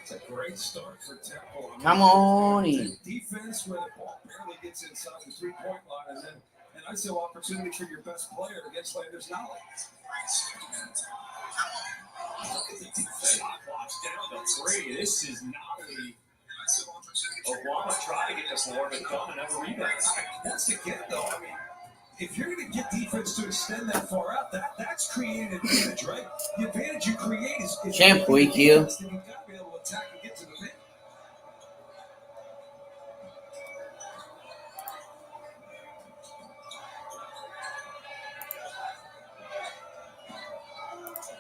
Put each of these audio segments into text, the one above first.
It's a great start for Temple. Come on in. Defense where the ball barely gets inside the three-point line, and then an ISO opportunity for your best player against Landers Nolly. Shot clock's down to 3. This is Nolly. Obama tried to get the floor, but gone another rebound. That's again, though. I mean, if you're going to get defense to extend that far out, that's creating an advantage, right? The advantage you create is Champ week, you. You've got to be able to attack and get to the pin.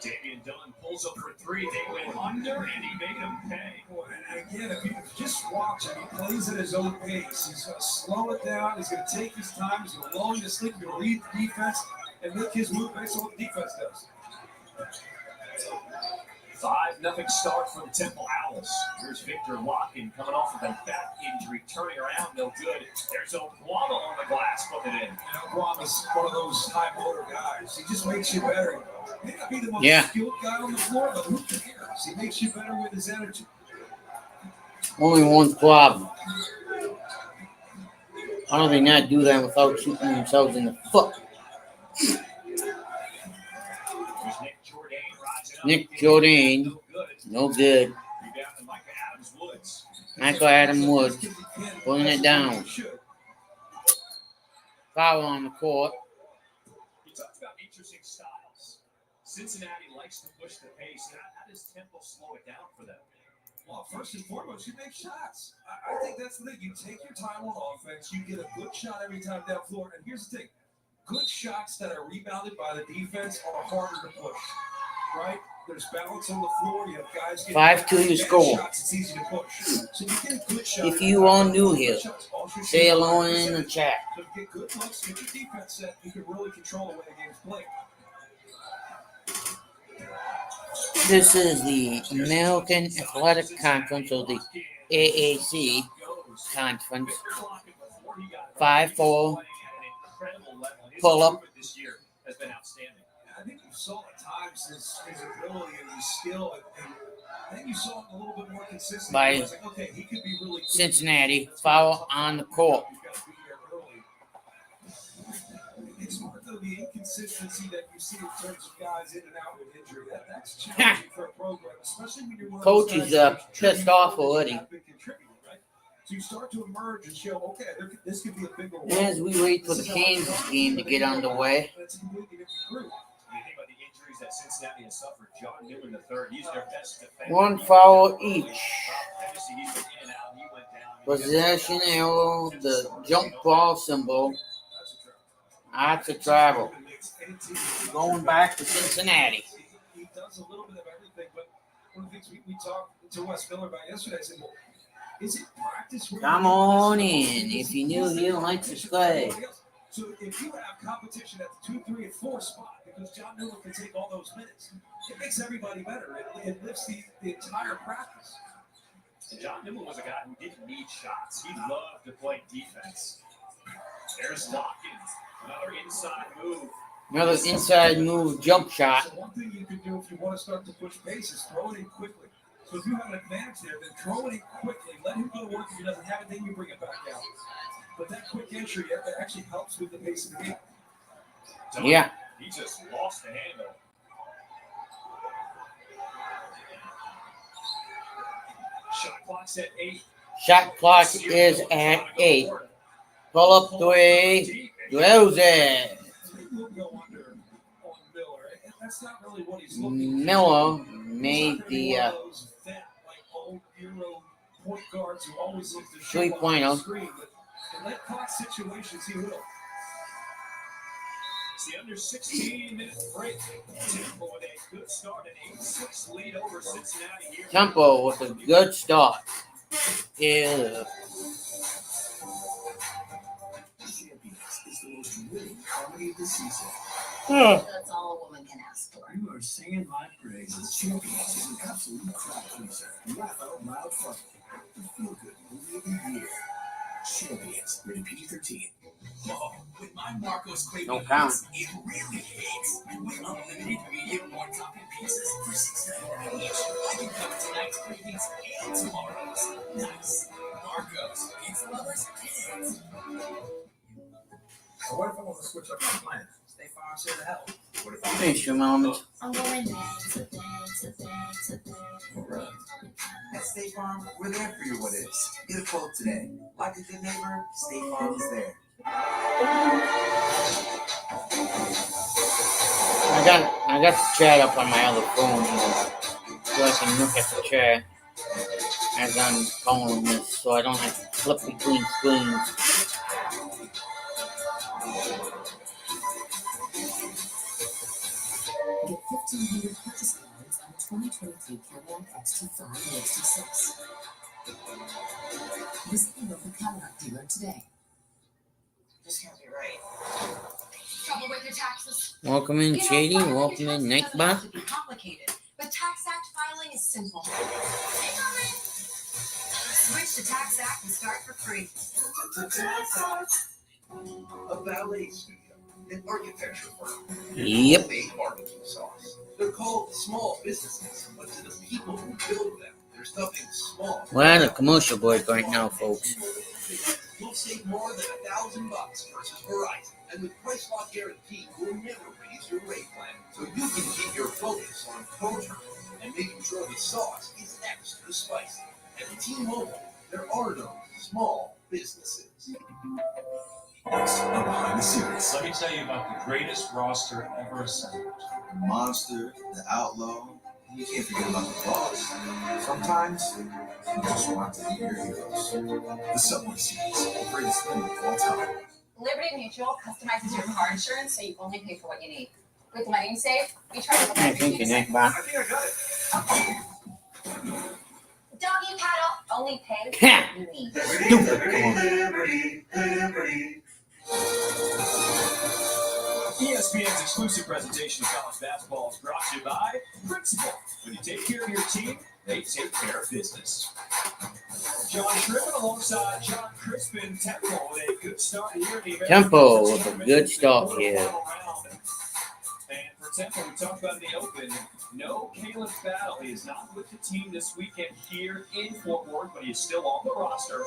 Damian Dunn pulls up for 3. They went under, and he made him pay. And again, if you just watch him, he plays at his own pace. He's going to slow it down. He's going to take his time. He's going to lull you to sleep. He's going to read the defense and make his move based on what the defense does. 5-0 start for the Temple Owls. Here's Victor Locken coming off of a back injury, turning around, no good. There's Okwama on the glass, putting it in. And Okwama's one of those high motor guys. He just makes you better. He may not be the most skilled guy on the floor, but who cares? He makes you better with his energy. Only one problem. How do they not do that without shooting themselves in the foot? Nick Jordan, no good. Michael Adam Woods, pulling it down. Foul on the court. He talks about interesting styles. Cincinnati likes to push the pace. How does Temple slow it down for them? Well, first and foremost, you make shots. I think that's the thing. You take your time on offense. You get a good shot every time down floor. And here's the thing. Good shots that are rebounded by the defense are harder to push, right? There's balance on the floor. You have guys getting 5-2 to score. shots. It's easy to push. So you get a good shot. If you are new here, say hello in the chat. So you get good looks, get your defense set. You can really control the way the game's played. This is the American Athletic Conference, or the AAC Conference. 5-4 pull-up. This year has been outstanding. I think you saw at times his ability and his skill, and I think you saw him a little bit more consistent. By Like, okay, he could be really Cincinnati, foul on the court. It's more though the inconsistency that you see in terms of guys in and out with injury. That's challenging for a program, especially when you're one of Coach those is guys pissed off already. right? So you start to emerge and show, okay, this could be a bigger role. As we wait for the Kansas game to get underway. That's a completely different group. You think about the injuries that Cincinnati has suffered. John Newman III, he's their best defender. One foul each. He's been in and out. He went down. Possession arrow, the jump ball symbol. That's a travel. Going back to Cincinnati. He does a little bit of everything, but one of the things we talked to Wes Miller about yesterday, I said, well, is it practice? Come on in. If you're new here, like, subscribe. So if you have competition at the 2, 3, and 4 spot, because John Newman can take all those minutes, it makes everybody better. It lifts the entire practice. John Newman was a guy who didn't need shots. He loved to play defense. There's Lockins. Another inside move. Another inside move, jump shot. So one thing you can do if you want to start to push pace is throw it in quickly. So if you have an advantage there, then throw it in quickly. Let him go to work. If he doesn't have it, then you bring it back out. But that quick entry actually helps with the pace of the game. Yeah. He just lost the handle. Shot clock's at 8. Shot clock is at 8. Pull up 3. Drills it. That's not really what he's looking for. Miller made the point guards who always look to 3-pointer. screen, but in that clock situations, he will. It's the under 16-minute break. Temple with a good start, an 8-6 lead over Cincinnati here. Temple with a good start. Yeah. Comedy of the season. That's all a woman can ask for. You are singing my praises. Champions is an absolute crowd pleaser. Laugh out loud funny. The feel good movie of the year. Champions, rated PG-13. Oh, with my I'm Marco's Quaker. No count. It really hits. With unlimited medium one topping pizzas for $6.99 each. I can cover tonight's cravings and tomorrow's. Nice. Marco's Pizza Lovers hits. What if I want to switch up my plan? Stay Farm said to help. What if I Finish your moment. I'm going back today. At State Farm, we're there for your what ifs. Get a quote today. Like a good neighbor, State Farm is there. I got the chat up on my other phone here, so I can look at the chat as I'm calling this, so I don't have to flip between screens. Get 1,500 purchase cards on the 2023 Cadillac XT5 and XT6. Visit your local Cadillac dealer today. This can't be right. Trouble with your taxes? Welcome in, Shady. Filing your Welcome in, taxes Nightbot. doesn't have to be complicated, but Tax Act filing is simple. Switch to Tax Act and start for free. A ballet studio, an architecture firm. Yep. Made barbecue sauce. They're called small businesses, but to the people who build them, there's nothing small. We're at a commercial break right now, folks. You'll save more than $1,000 versus Verizon, and with Price Lock Guarantee, you'll never raise your rate plan, so you can keep your focus on culture and making sure the sauce is extra spicy. At T-Mobile, there are no small businesses. Next, on Behind the Scenes. Let me tell you about the greatest roster ever assembled. The monster, the outlaw, you can't forget about the boss. Sometimes, you just want to be your heroes. The Subway Series, the greatest thing of all time. Liberty Mutual customizes your car insurance so you only pay for what you need. With the money you save, we try to look Hey, at thank you, Nightbot. I think I got it. Doggy paddle, only pay Ha! what you need. Stupid. Come on. Liberty. ESPN's exclusive presentation of college basketball is brought to you by Principal. When you take care of your team, they take care of business. John Trippin alongside John Crispin Temple with a good start here. Temple with a good start here. And for Temple, we talked about in the open, no Caleb Battle. He is not with the team this weekend here in Fort Worth, but he is still on the roster.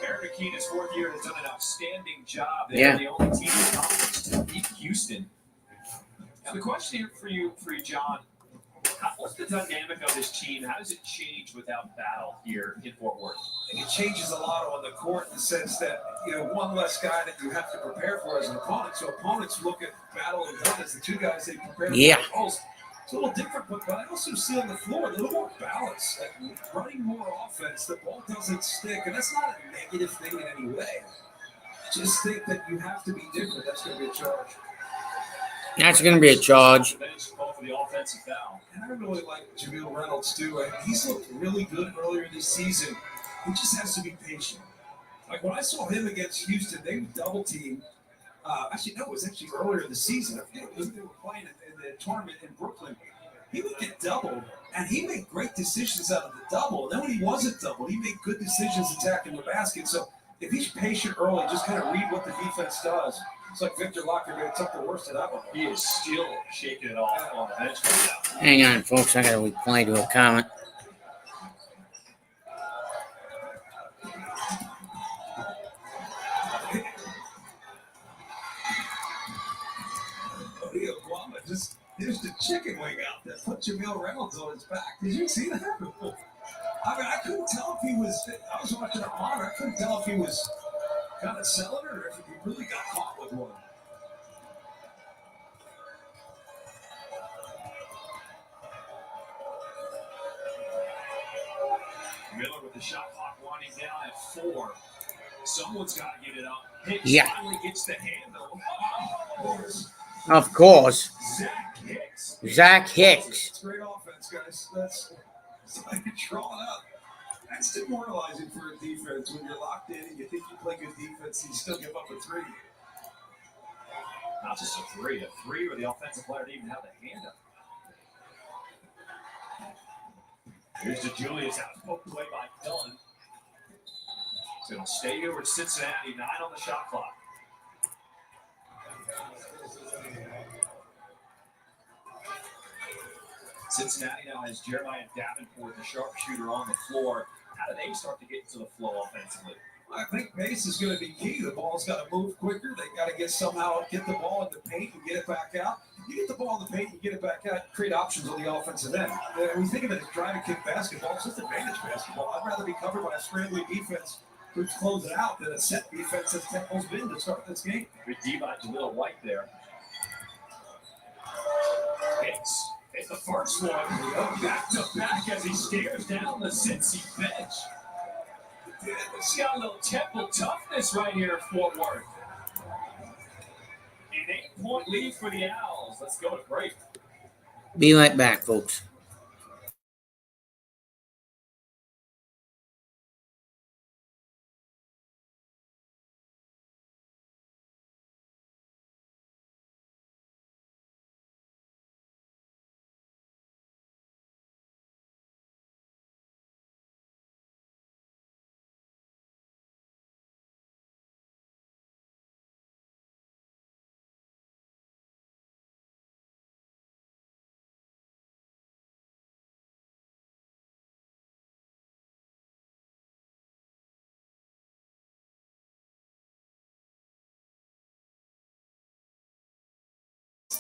Aaron McKean, his fourth year, has done an outstanding job. They're the only team in the conference to beat Houston. Now, the question here for you, John, what's the dynamic of this team? How does it change without Battle here in Fort Worth? I think it changes a lot on the court in the sense that, one less guy that you have to prepare for as an opponent. So opponents look at Battle and Dunn as the two guys they prepare Yeah. for the most. It's a little different, but I also see on the floor a little more balance, like running more offense. The ball doesn't stick, and that's not a negative thing in any way. Just think that you have to be different. That's going to be a charge. That's going to be a charge. Call for the offensive foul. And I really like Jamil Reynolds, too. He's looked really good earlier this season. He just has to be patient. Like when I saw him against Houston, they would double team. It was actually earlier this season. I forget who they were playing in the tournament in Brooklyn. He would get doubled, and he made great decisions out of the double. And then when he wasn't doubled, he made good decisions attacking the basket. So if he's patient early, just kind of read what the defense does. It's like Victor Lockerman took the worst of that one. He is still shaking it off on the bench right now. Hang on, folks. I got to reply to a comment. Just here's the chicken wing out there. Put Jamil Reynolds on his back. Did you see that? I couldn't tell if he was. I was watching it on. I couldn't tell if he was kind of selling it or if he really got caught with one. Miller with the shot clock winding down at 4. Someone's got to get it up. Hicks finally gets the handle. Of course. Zach Hicks. Zach Hicks. It's great offense, guys. That's like you're drawing up. That's demoralizing for a defense when you're locked in and you think you play good defense and you still give up a 3. Not just a 3 where the offensive player didn't even have the hand up. Here's to Julius, out poked away by Dunn. So it'll stay here with Cincinnati, 9 on the shot clock. Cincinnati now has Jeremiah Davenport, the sharpshooter, on the floor. How do they start to get into the flow offensively? I think pace is going to be key. The ball's got to move quicker. They got to get the ball in the paint and get it back out. You get the ball in the paint, you get it back out, create options on the offensive end. When you think of it as drive and kick basketball, it's just advantage basketball. I'd rather be covered by a scrambling defense who's closing out than a set defense as Temple's been to start this game. Good D by Jaleel White there. It's the first one. Back to back as he stares down the Cincy bench. He's got a little Temple toughness right here at Fort Worth. An 8-point lead for the Owls. Let's go to break. Be right back, folks.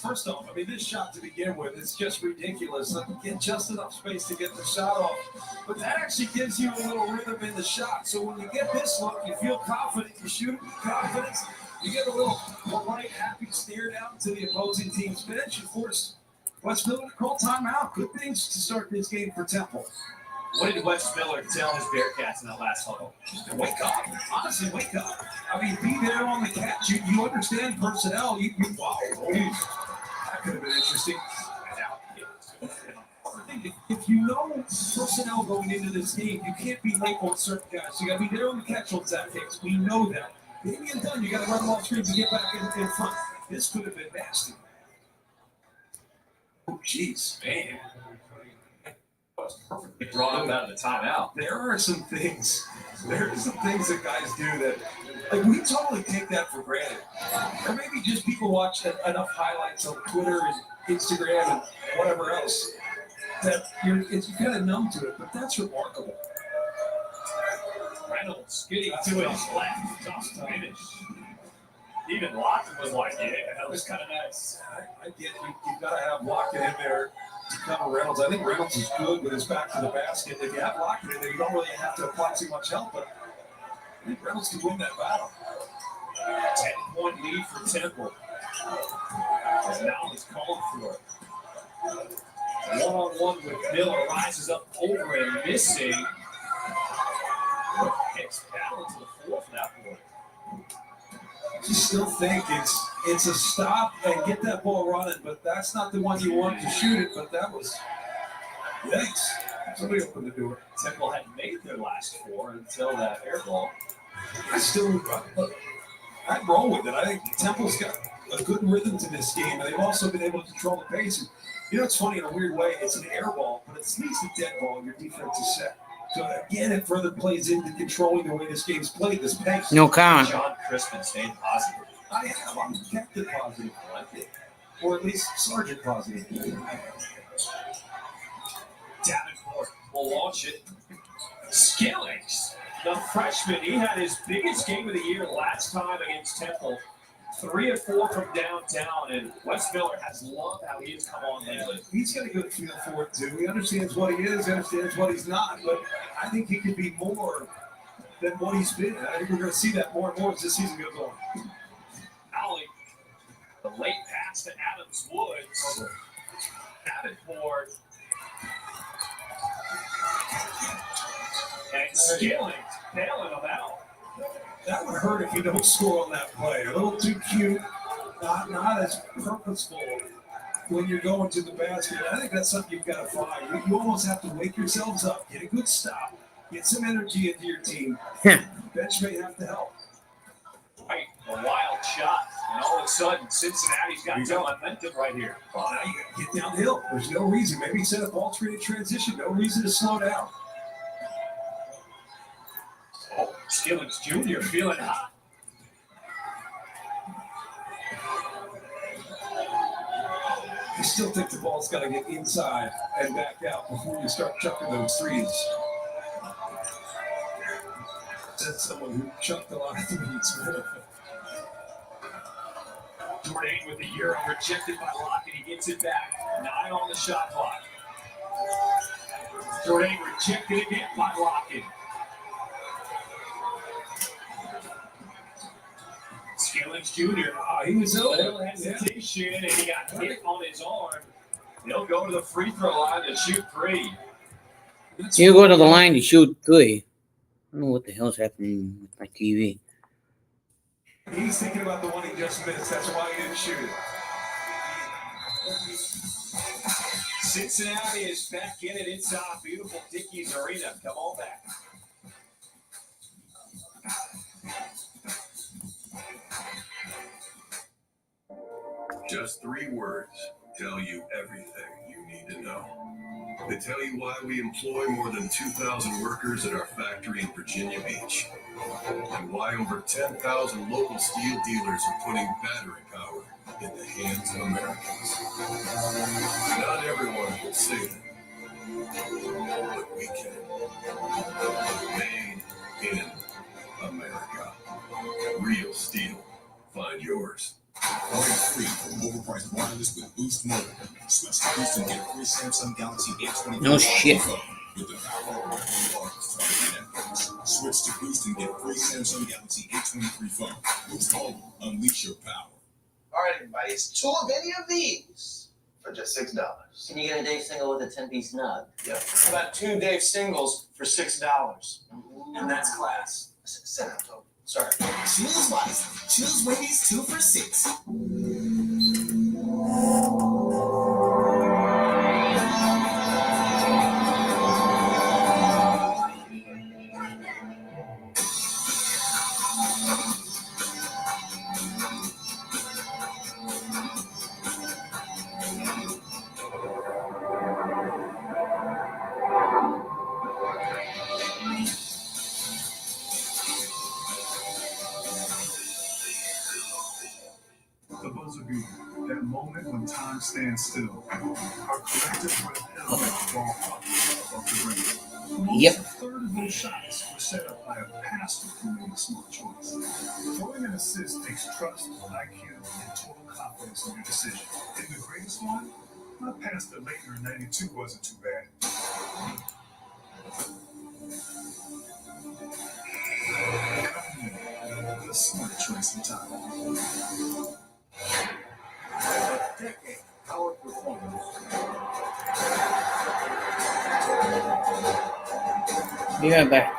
First off, I mean, this shot to begin with, it's just ridiculous. Get just enough space to get the shot off. But that actually gives you a little rhythm in the shot. So when you get this look, you feel confident, you shoot with confidence. You get a little polite, happy stare down to the opposing team's bench. And force West Miller to call timeout. Good things to start this game for Temple. What did Wes Miller tell his Bearcats in that last huddle? Just wake up. Honestly, wake up. I mean, be there on the catch. You understand personnel. Wow. That could have been interesting. If you know personnel going into this game, you can't be late on certain guys. You got to be there on the catch on Zach Hicks. We know that. Getting done, you got to run them off screen to get back in front. This could have been nasty. Oh, jeez, man. Perfectly brought up out of the timeout. There are some things that guys do that, like, we totally take that for granted. Or maybe just people watch enough highlights on Twitter and Instagram and whatever else that you're kind of numb to it, but that's remarkable. Reynolds getting to his left. Tough finish. Even Lockton was like, yeah, that was kind of nice. I get you've got to have Lockton in there to cover Reynolds. I think Reynolds is good with his back to the basket. If you have Lockton in there, you don't really have to apply too much help, but I think Reynolds can win that battle. 10-point lead for Temple. As now he's calling for it. One-on-one with Miller, rises up over and missing. Hicks battle to the floor for that point. I still think it's a stop and get that ball running, but that's not the one you want to shoot it. But that was yikes. Somebody opened the door. Temple had made their last four until that air ball. I'd roll with it. I think Temple's got a good rhythm to this game, and they've also been able to control the pace. And, it's funny in a weird way. It's an air ball, but it's at least a dead ball. Your defense is set. So again, it further plays into controlling the way this game's played. This pace. No count. John Crispin staying positive. I have. I'm captain positive. I like it. Or at least sergeant positive. Davenport will launch it. Skillings, the freshman, he had his biggest game of the year last time against Temple. 3 of 4 from downtown, and Wes Miller has loved how he has come on lately. He's got a good feel for it, too. He understands what he is, understands what he's not, but I think he could be more than what he's been. I think we're going to see that more and more as this season goes on. Alley, the late pass to Adams Woods. Davenport. And Skillings bailing him out. That would hurt if you don't score on that play. A little too cute, not as purposeful when you're going to the basket. I think that's something you've got to find. You almost have to wake yourselves up, get a good stop, get some energy into your team. Bench may have to help. Right, a wild shot, and all of a sudden, Cincinnati's got some momentum right here. Well, now you got to get downhill. There's no reason. Maybe set up ball screen in transition. No reason to slow down. Oh, Skillings Jr. feeling hot. I still think the ball's got to get inside and back out before you start chucking those threes. That's someone who chucked a lot of threes. Jordan with the Euro rejected by Lockett. He gets it back. 9 on the shot clock. Jordan rejected again by Lockett. Skillings Jr. He was A open. little hesitation, and he got hit on his arm. He'll go to the free throw line to shoot 3. You go to the line to shoot 3. I don't know what the hell's happening with my TV. He's thinking about the one he just missed. That's why he didn't shoot it. Cincinnati is back in it inside beautiful Dickies Arena. Come on back. Just 3 words tell you everything you need to know. They tell you why we employ more than 2,000 workers at our factory in Virginia Beach, and why over 10,000 local steel dealers are putting battery power in the hands of Americans. Not everyone can say that, but we can. Made in America. Real steel. Find yours. Break free from overpriced wireless with Boost Mobile. Switch to Boost and get a free Samsung Galaxy A23 No shit. with the power of wireless targeted networks. Switch to Boost and get a free Samsung Galaxy A23 phone. Boost Mobile, unleash your power. All right, everybody, it's 2 of any of these for just $6. Can you get a day single with a 10-piece nug? Yep. How about 2 Dave singles for $6? And that's class. Sit down, Toby. Sorry. Choose wisely. Choose Wendy's 2 for $6. The buzzer beater, that moment when time stands still. Our collective breath held at the ball above the rim. Almost Yep. a third of those shots were set up by a passer who made a smart choice. Throwing an assist takes trust, IQ, and total confidence in your decision. And the greatest one? My pass to Laettner in '92 wasn't too bad. The smart choice in time. Our performance. Be right back.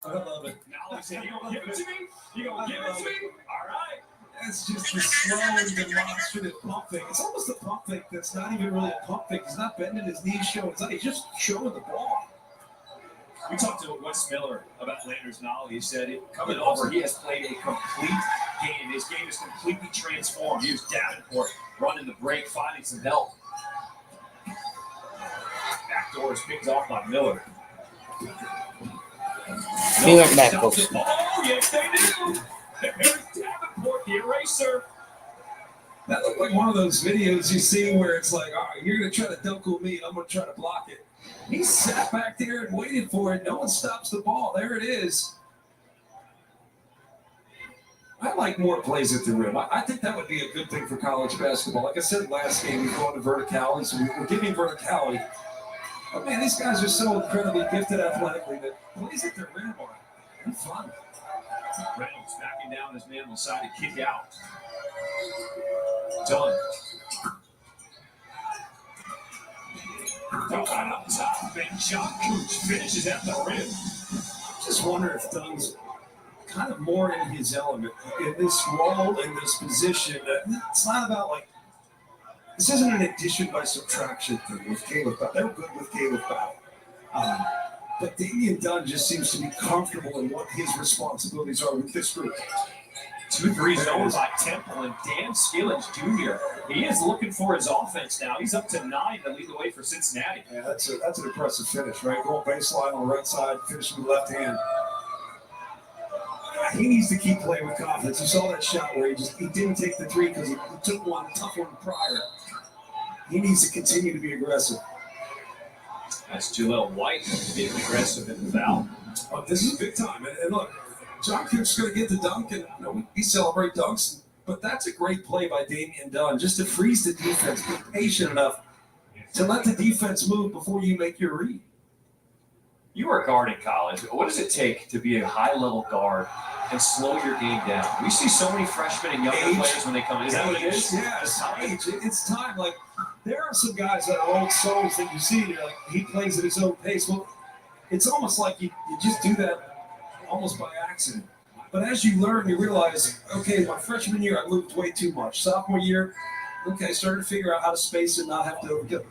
I love it. Now he said, "You gonna give it to me? You gonna give it to me? All right." It's just the slow and demonstrative pump fake. It's almost a pump fake that's not even really a pump fake. He's not bending his knees, showing. He's just showing the ball. We talked to Wes Miller about Landers Nolly. He said, coming over, he has played a complete game. His game is completely transformed. He was Davenport running the break, finding some help. Backdoor is picked off by Miller. He went back, folks. Oh, yes, they do. There's Davenport, the eraser. That looked like one of those videos you see where it's like, all right, you're going to try to dunk on me, and I'm going to try to block it. He sat back there and waited for it. No one stops the ball. There it is. I like more plays at the rim. I think that would be a good thing for college basketball. Like I said last game, we've gone to verticality, so we're giving verticality. But man, these guys are so incredibly gifted athletically that plays at the rim are fun. Reynolds backing down his man on the side to kick out. Dunn. Right up top, and John Cooch finishes at the rim. Just wonder if Dunn's kind of more in his element in this role, in this position. It's not about like, this isn't an addition by subtraction thing with Caleb Powell. They're good with Caleb Powell. But Damian Dunn just seems to be comfortable in what his responsibilities are with this group. 2 threes over by Temple and Dan Skillage Jr. He is looking for his offense now. He's up to 9 to lead the way for Cincinnati. Yeah, that's an impressive finish, right? Going baseline on the right side, finishing with the left hand. He needs to keep playing with confidence. You saw that shot where he didn't take the 3 because he took one tough one prior. He needs to continue to be aggressive. That's Jaleel White being aggressive in the foul. This is big time. And look, John Cook's going to get the dunk, and we celebrate dunks, but that's a great play by Damian Dunn, just to freeze the defense, be patient enough to let the defense move before you make your read. You were a guard in college. What does it take to be a high-level guard and slow your game down? We see so many freshmen and younger players when they come in. Is that what it is? Yeah, it's time. Like, there are some guys that are old souls that you see, you're like, he plays at his own pace. Well, it's almost like you just do that almost by accident. But as you learn, you realize, okay, my freshman year, I moved way too much. Sophomore year, okay, started to figure out how to space and not have to overkill.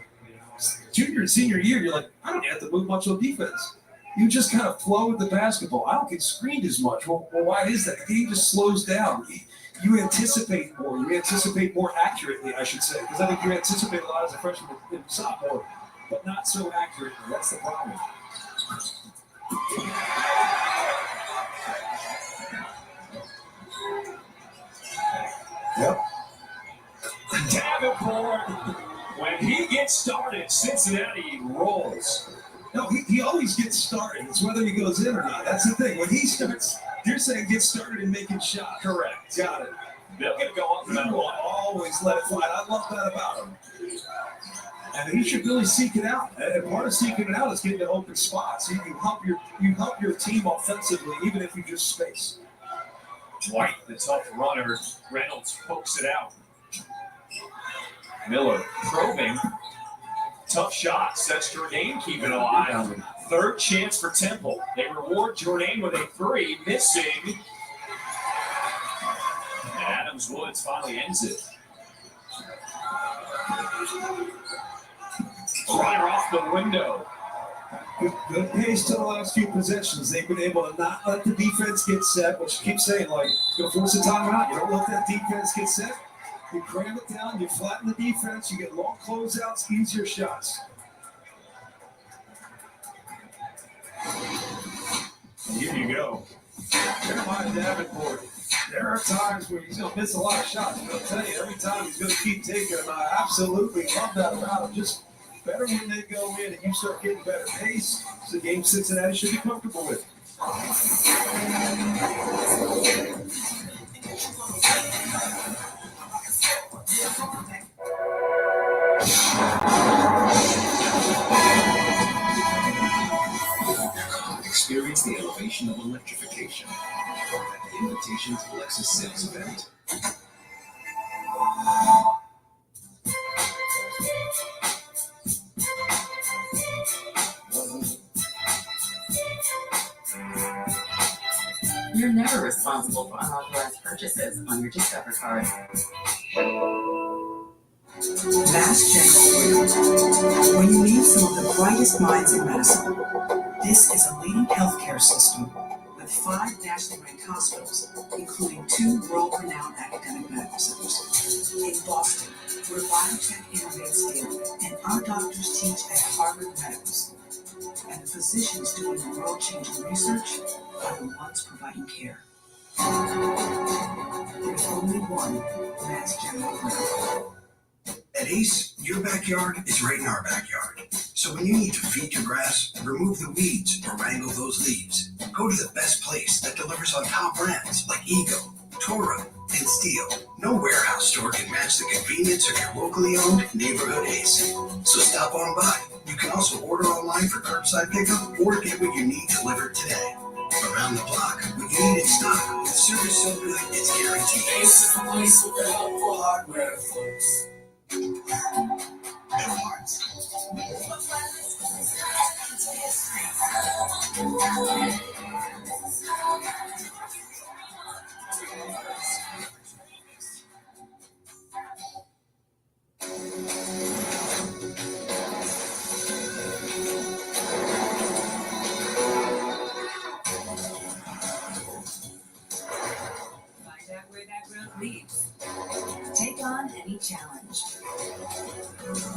Junior and senior year, you're like, I don't have to move much on defense. You just kind of flow with the basketball. I don't get screened as much. Well, why is that? The game just slows down. You anticipate more. You anticipate more accurately, I should say, because I think you anticipate a lot as a freshman and sophomore, but not so accurately. That's the problem. Yep. Davenport, when he gets started, Cincinnati rolls. No, he always gets started. It's whether he goes in or not. That's the thing. When he starts, you're saying get started in making shots. Correct. Got it. They're going to go up no matter what. Always let it fly. I love that about him. And he should really seek it out. And part of seeking it out is getting to open spots. You help your team offensively, even if you just space. White, the tough runner. Reynolds pokes it out. Miller probing. Tough shot. Sets Jourdain keeping alive. Third chance for Temple. They reward Jourdain with a 3, missing. And Adams Woods finally ends it. Runner off the window. Good pace to the last few possessions. They've been able to not let the defense get set, which you keep saying, like, you're going to force a timeout. You don't let that defense get set. You cram it down, you flatten the defense, you get long closeouts, easier shots. And here you go. Jeremiah Davenport. There are times where he's going to miss a lot of shots, but I'll tell you, every time he's going to keep taking them. I absolutely love that about him. Just better when they go in and you start getting better pace. It's a game Cincinnati should be comfortable with. Experience the elevation of electrification at the Invitations Lexus Sales event. responsible for unauthorized purchases on your Discover card. Mass General. When you meet some of the brightest minds in medicine, this is a leading healthcare system with 5 nationally ranked hospitals, including 2 world-renowned academic medical centers. In Boston, where biotech innovates daily, and our doctors teach at Harvard Medical School, and the physicians doing the world-changing research are the ones providing care. There's only one Mass General Clinic. At Ace, your backyard is right in our backyard. So when you need to feed your grass, remove the weeds, or wrangle those leaves, go to the best place that delivers on top brands like Ego, Toro, and Steel. No warehouse store can match the convenience of your locally owned neighborhood Ace. So stop on by. You can also order online for curbside pickup or get what you need delivered today. Around the block, what you need in stock, with service so good it's guaranteed. Ace is the place with the helpful hardware, folks. Find out where that road leads. Take on any challenge.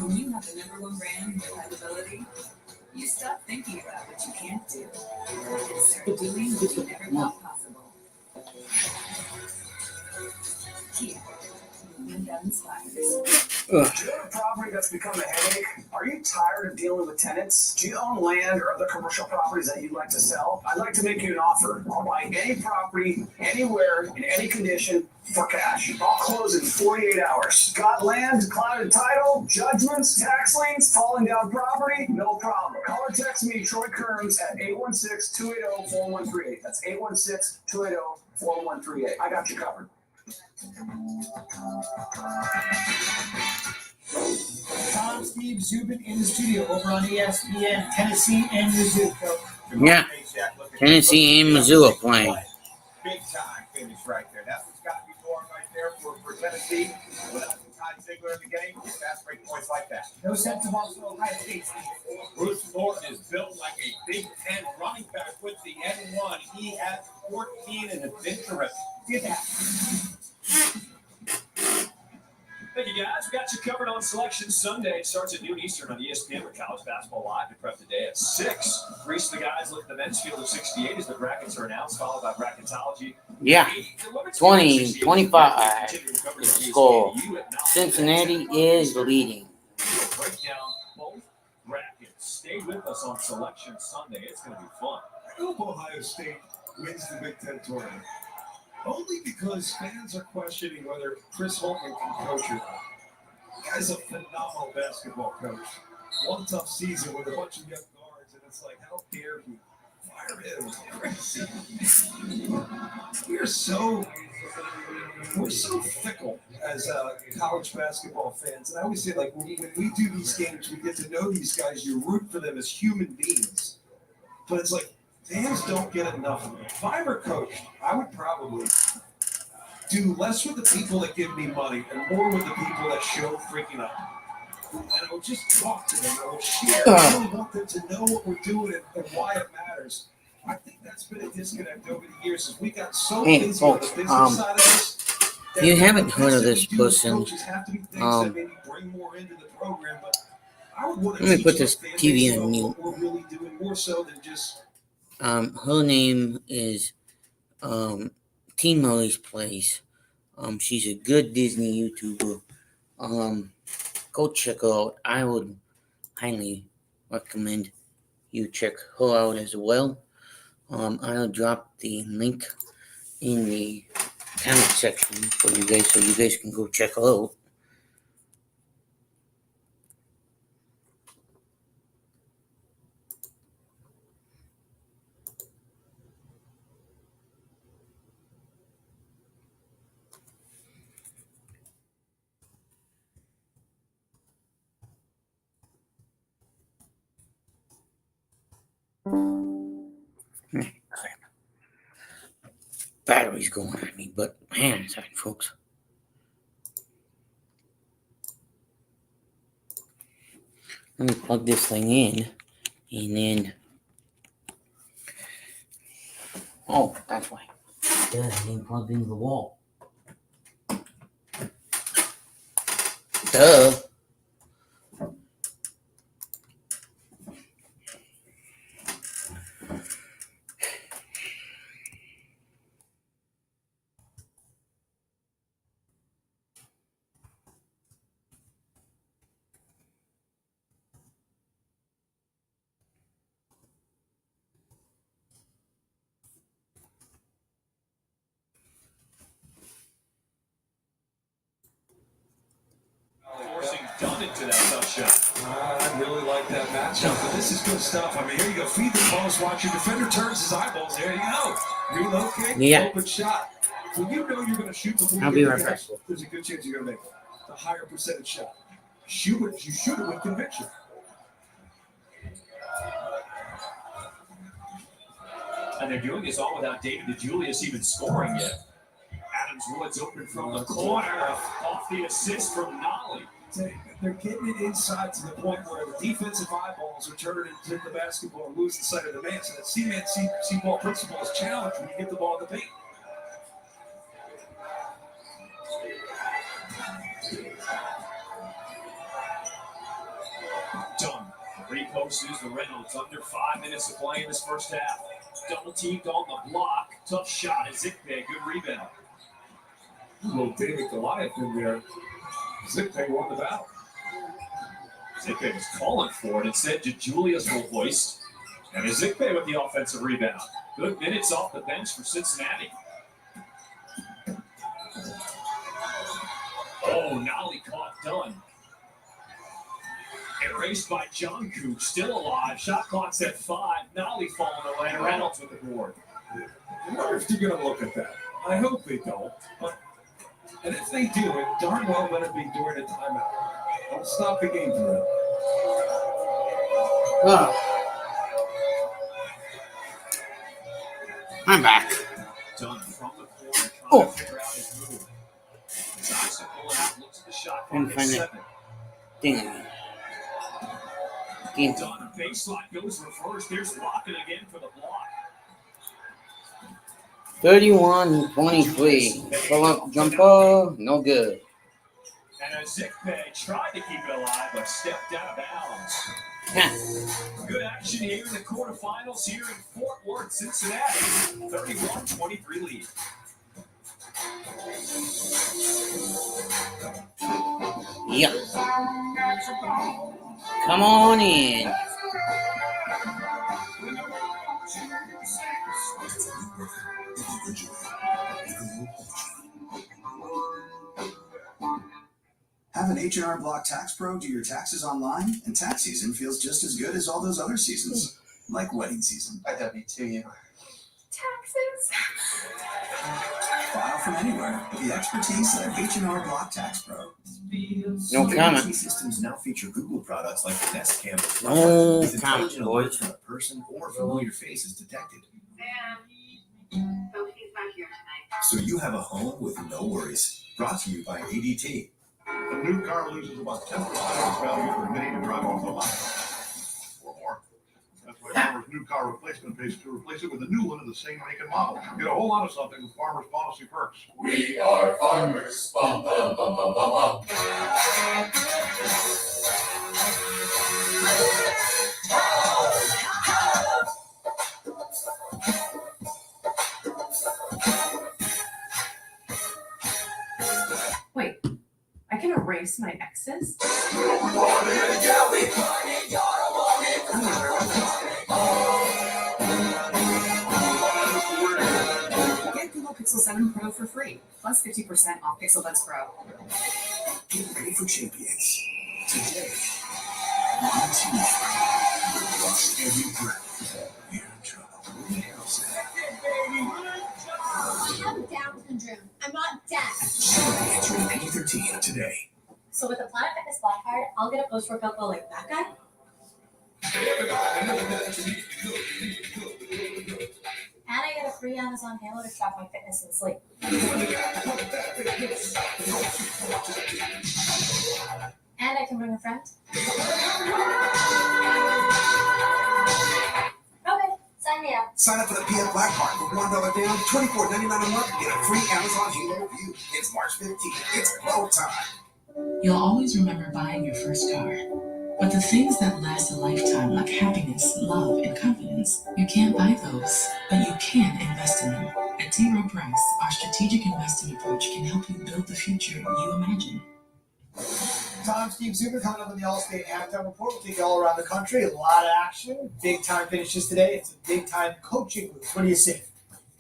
When you have the #1 brand in dependability, you stop thinking about what you can't do and start doing what you never thought possible. Kia, moving down spires. Do you own a property that's become a headache? Are you tired of dealing with tenants? Do you own land or other commercial properties that you'd like to sell? I'd like to make you an offer. I'll buy any property, anywhere, in any condition, for cash. I'll close in 48 hours. Got land, clouded title, judgments, tax liens, falling down property? No problem. Call or text me, Troy Kearns, at 816-280-4138. That's 816-280-4138. I got you covered. Tom, Steve Zubin in the studio over on ESPN, Tennessee and Mizzou. Yeah, Tennessee and Mizzou are playing. Big time finish right there. That's what's got to be going right there for Tennessee. Without the Todd Ziegler in the game, fast break points like that. No sense of also Ohio State. Bruce Thornton is built like a Big Ten running back with the N1. He has 14 and has been terrific. Get that. Thank you, guys. We got you covered on Selection Sunday. It starts at noon Eastern on ESPN with college basketball live to prep the day at 6. Reese the guys look at the men's field of 68 as the brackets are announced, followed by bracketology. Yeah, 20-25 score. Cincinnati is leading. Break down both brackets. Stay with us on Selection Sunday. It's going to be fun. I hope Ohio State wins the Big Ten tournament. Only because fans are questioning whether Chris Holtman can coach or not. The guy's a phenomenal basketball coach. One tough season with a bunch of young guards, and it's like, how dare he fire him? Crazy. We're so fickle as college basketball fans. And I always say, like, when we do these games, we get to know these guys. You root for them as human beings. But it's like, fans don't get enough of it. If I were coached, I would probably do less with the people that give me money and more with the people that show freaking up. And I would just talk to them. I would share. I really want them to know what we're doing and why it matters. I think that's been a disconnect over the years. Is we got so Hey, busy folks, on the business side of this. if you haven't heard of this person, Let me put this TV on mute. we're really doing more so than just. Her name is Teen Molly's Place. She's a good Disney YouTuber. Go check her out. I would highly recommend you check her out as well. I'll drop the link in the comment section for you guys so you guys can go check her out. Battery. battery's going on me, but hang on a second, folks. Let me plug this thing in, and then... Oh, that's why. Yeah, it ain't plugged into the wall. Duh. Forcing Dunn into that tough shot. I really like that matchup, but this is good stuff. I mean, here you go. Feed the post, watch your defender turns his eyeballs. There you go. Relocate, Yeah. open shot. When you know you're going to shoot before I'll you be get right the back. catch, there's a good chance you're going to make a higher percentage shot. You shoot it with conviction. And they're doing this all without David DeJulius even scoring yet. Adams Woods open from the corner off the assist from Nolly. They're getting it inside to the point where the defensive eyeballs are turning into the basketball and lose the sight of the man. So that C-man, C-ball principle is challenged when you get the ball in the paint. Dunn reposes the Reynolds under 5 minutes to play in this first half. Double teamed on the block. Tough shot at Zikpe. Good rebound. A little David Goliath in there. Zikpe won the battle. Zikpe was calling for it. Instead, DeJulius will hoist. And Zikpe with the offensive rebound. Good minutes off the bench for Cincinnati. Oh, Nolly caught Dunn. Erased by John Cooch, still alive. Shot clock's at 5. Nolly falling away. Reynolds with the board. I wonder if they're going to look at that. I hope they don't. And if they do, it darn well better be during a timeout. Don't stop the game for them. I'm back. Dunn from the corner, trying to figure out his move. Tries to pull it out, looks at the shot clock at 7. Ding. Dunn, baseline goes reverse. There's Lockett again for the block. 31-23. Pull-up jumper, no good. And Zikpe tried to keep it alive, but stepped out of bounds. Good action here in the quarterfinals here in Fort Worth, Cincinnati. 31-23 lead. Yep. Come on in. Have an H&R Block Tax Pro do your taxes online, and tax season feels just as good as all those other seasons, like wedding season. I W-2 you. Taxes? File from anywhere with the expertise of H&R Block Tax Pro. No comment. IT systems now feature Google products like the Nest Cam. No with comment, intelligent boys. alerts when a person or familiar face is detected. So he's back here tonight. So you have a home with no worries. Brought to you by ADT. A new car loses about 10% of its value for remaining to drive off the lot. Or more. That's why Farmers' new car replacement pays to replace it with a new one of the same make and model. Get a whole lot of something with Farmers' policy perks. We are farmers. Bum, bum, bum, bum, bum, bum. Wait, I can erase my exes? Get Google Pixel 7 Pro for free, plus 50% off Pixel Buds Pro. Get ready for champions. Today, one team will lost every breath. You're in trouble. I have Down syndrome. I'm not deaf. Celebrate entering PG-13 today. So with the Planet Fitness Black Card, I'll get a post-workout goal like that guy? And I get a free Amazon Halo to track my fitness and sleep. And I can bring a friend. Okay, sign me up. Sign up for the PF Black Card for $1 down, $24.99 a month. Get a free Amazon Halo review. It's March 15th. It's go time. You'll always remember buying your first car. But the things that last a lifetime, like happiness, love, and confidence, you can't buy those, but you can invest in them. At T. Rowe Price, our strategic investing approach can help you build the future you imagine. Tom, Steve Zuber coming up with the All-State Halftime Report. We'll take you all around the country. A lot of action. Big-time finishes today. It's a big-time coaching boost. What do you see?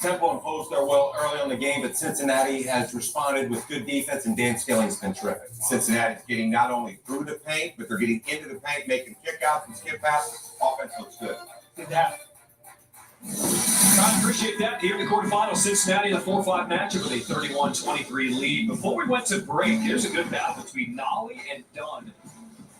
Temple and Post are well early on the game, but Cincinnati has responded with good defense, and Dan Skilling's been terrific. Cincinnati's getting not only through the paint, but they're getting into the paint, making kickouts and skip passes. Offense looks good. Good to have. I appreciate that. Here in the quarterfinals, Cincinnati in a 4-5 matchup with a 31-23 lead. Before we went to break, here's a good battle between Nolly and Dunn.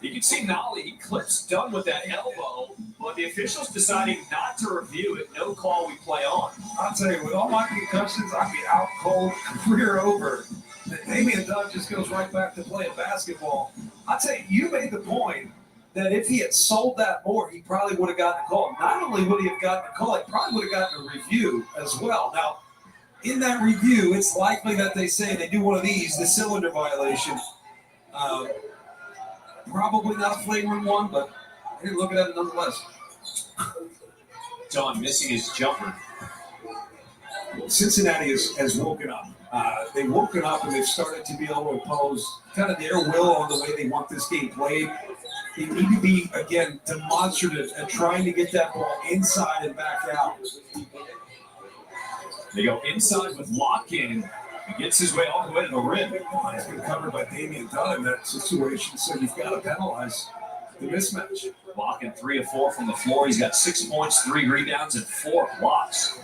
You can see Nolly, he clips Dunn with that elbow, but the officials deciding not to review it. No call, we play on. I'll tell you, with all my concussions, I'd be out cold, career over. Damian Dunn just goes right back to playing basketball. I'll tell you, you made the point that if he had sold that more, he probably would have gotten a call. Not only would he have gotten a call, he probably would have gotten a review as well. Now, in that review, it's likely that they say they do one of these, the cylinder violation. Probably not a flagrant one, but they didn't look at it nonetheless. Dunn missing his jumper. Cincinnati has woken up. They've woken up and they've started to be able to impose kind of their will on the way they want this game played. They need to be, again, demonstrative and trying to get that ball inside and back out. They go inside with Lock-in. He gets his way all the way to the rim. He's been covered by Damian Dunn in that situation, so you've got to penalize the mismatch. Lock-in 3 of 4 from the floor. He's got 6 points, 3 rebounds, and 4 blocks.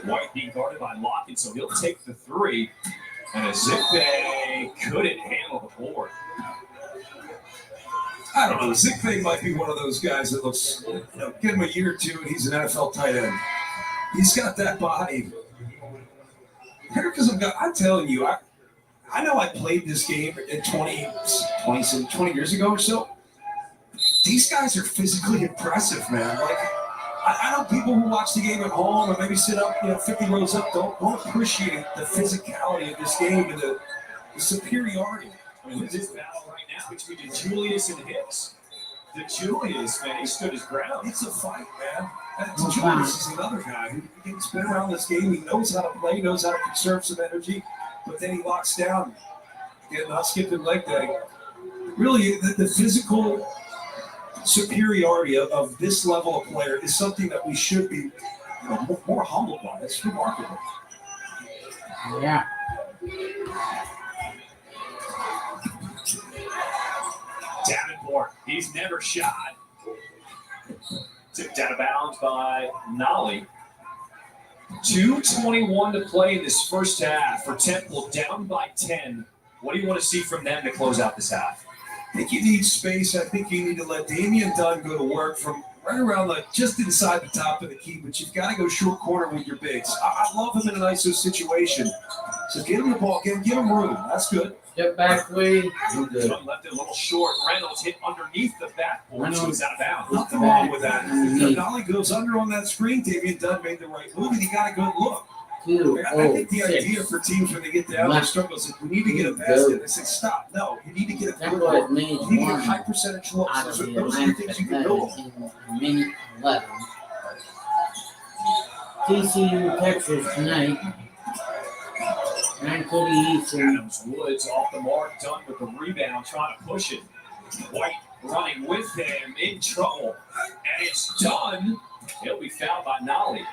White being guarded by Lock-in, so he'll take the 3. And Ezikpe couldn't handle the board. I don't know. Ezikpe might be one of those guys that looks, give him a year or two and he's an NFL tight end. He's got that body. I'm telling you, I know I played this game in 20 years ago or so. These guys are physically impressive, man. Like, I know people who watch the game at home or maybe sit up, 50 rows up, don't appreciate the physicality of this game and the superiority. I mean, this battle right now between DeJulius and Hicks. DeJulius, man, he stood his ground. It's a fight, man. DeJulius is another guy who has been around this game. He knows how to play, knows how to conserve some energy, but then he locks down, not skipping leg day. Really, the physical superiority of this level of player is something that we should be more humbled by. It's remarkable. Yeah. Davenport, he's never shot. Tipped out of bounds by Nolly. 2:21 to play in this first half for Temple, down by 10. What do you want to see from them to close out this half? I think you need space. I think you need to let Damian Dunn go to work from right around just inside the top of the key, but you've got to go short corner with your bigs. I love him in an ISO situation. So give him the ball, give him room. That's good. Step back, Wade. Dunn left it a little short. Reynolds hit underneath the backboard, so he's out of bounds. Nothing wrong with that. If Nolly goes under on that screen, Damian Dunn made the right move, and he got a good look. I think the idea for teams when they get down their struggles is we need to get a basket. They say, stop. No, you need to get a good look. You need to get high percentage looks. Those are the things you can build on. Minute 11. TCU, Texas tonight. 9:30 Eastern. Adams Woods off the mark, Dunn with the rebound, trying to push it. White running with him, in trouble. And it's Dunn. He'll be fouled by Nolly.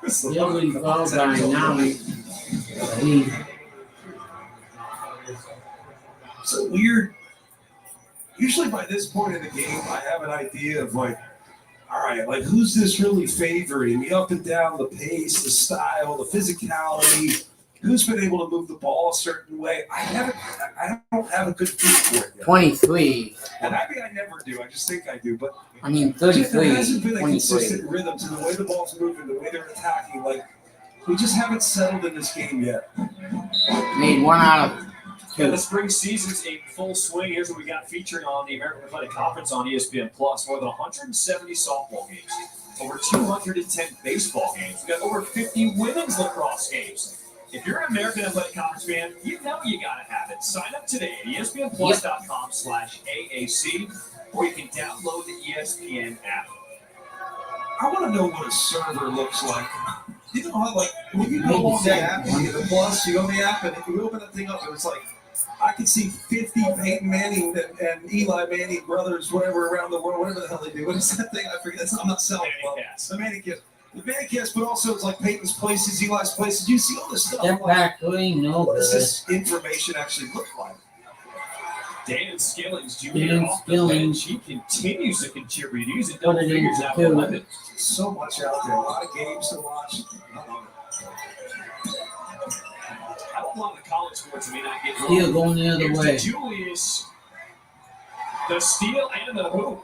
He'll be fouled by Nolly. So weird. Usually by this point in the game, I have an idea of all right, who's this really favoring? The up and down, the pace, the style, the physicality. who's been able to move the ball a certain way. I don't have a good feel for it yet. 23. And maybe I never do. I just think I do. But I mean, there 33. hasn't been a 23. consistent rhythm to the way the ball's moving, the way they're attacking. Like, we just haven't settled in this game yet. Made 1 out of 2. Yeah, the spring season's in full swing. Here's what we got featuring on the American Athletic Conference on ESPN Plus. More than 170 softball games, over 210 baseball games. We got over 50 women's lacrosse games. If you're an American Athletic Conference fan, you know you gotta have it. Sign up today at ESPNplus.com/AAC, or you can download the ESPN app. I want to know what a server looks like. You know how, like, when you go on the app and you get the plus, you go on the app, and if you open that thing up, and it's like, I can see 50 Peyton Manning and Eli Manning brothers, whatever, around the world, whatever the hell they do. What is that thing? I forget. I'm not selling the Manning Kiss, but also it's like Peyton's places, Eli's places. You see all this stuff. Step back, we know what does good. this information actually look like? Dan Skillings, Jr. Dan off the Skillings. bench. He continues to contribute. He's in Put double it figures into now 2. with 11. So much out there. A lot of games to watch. I love it. I don't want the college sports may not get Steal going the other Here's way. to Julius, the steal and the hoop.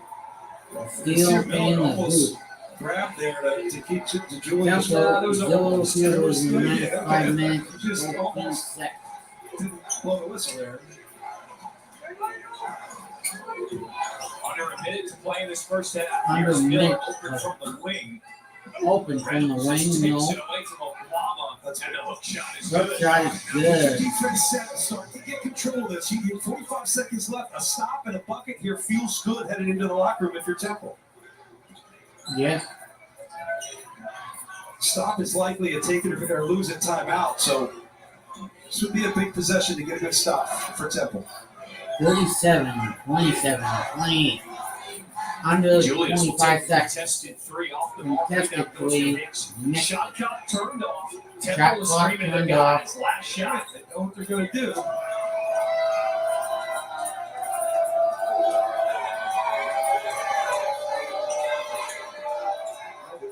Steal and the hoop. Grab there to keep to Julius. Tempo, Zillow Field was in the next 5 minutes. Just 14 almost seconds. didn't blow the whistle there. Under a minute to play in this first half. Under Here's a Miller minute. open from the wing. Open from the wing, Takes no. it away from Oklahoma, and the hook shot is Hook good. shot is good. Defense set to start to get control of this. You get 45 seconds left. A stop and a bucket here feels good headed into the locker room if you're Temple. Yeah. Stop is likely a take it or lose it timeout. So this would be a big possession to get a good stop for Temple. 37, 27, 28. Under Julius will 25 take seconds. contested 3 off the ball. Contested Rebound goes to 3. Hicks. Shot clock turned off. Shot Temple is clock screaming at the turned guys. Last shot. They know what they're going to do.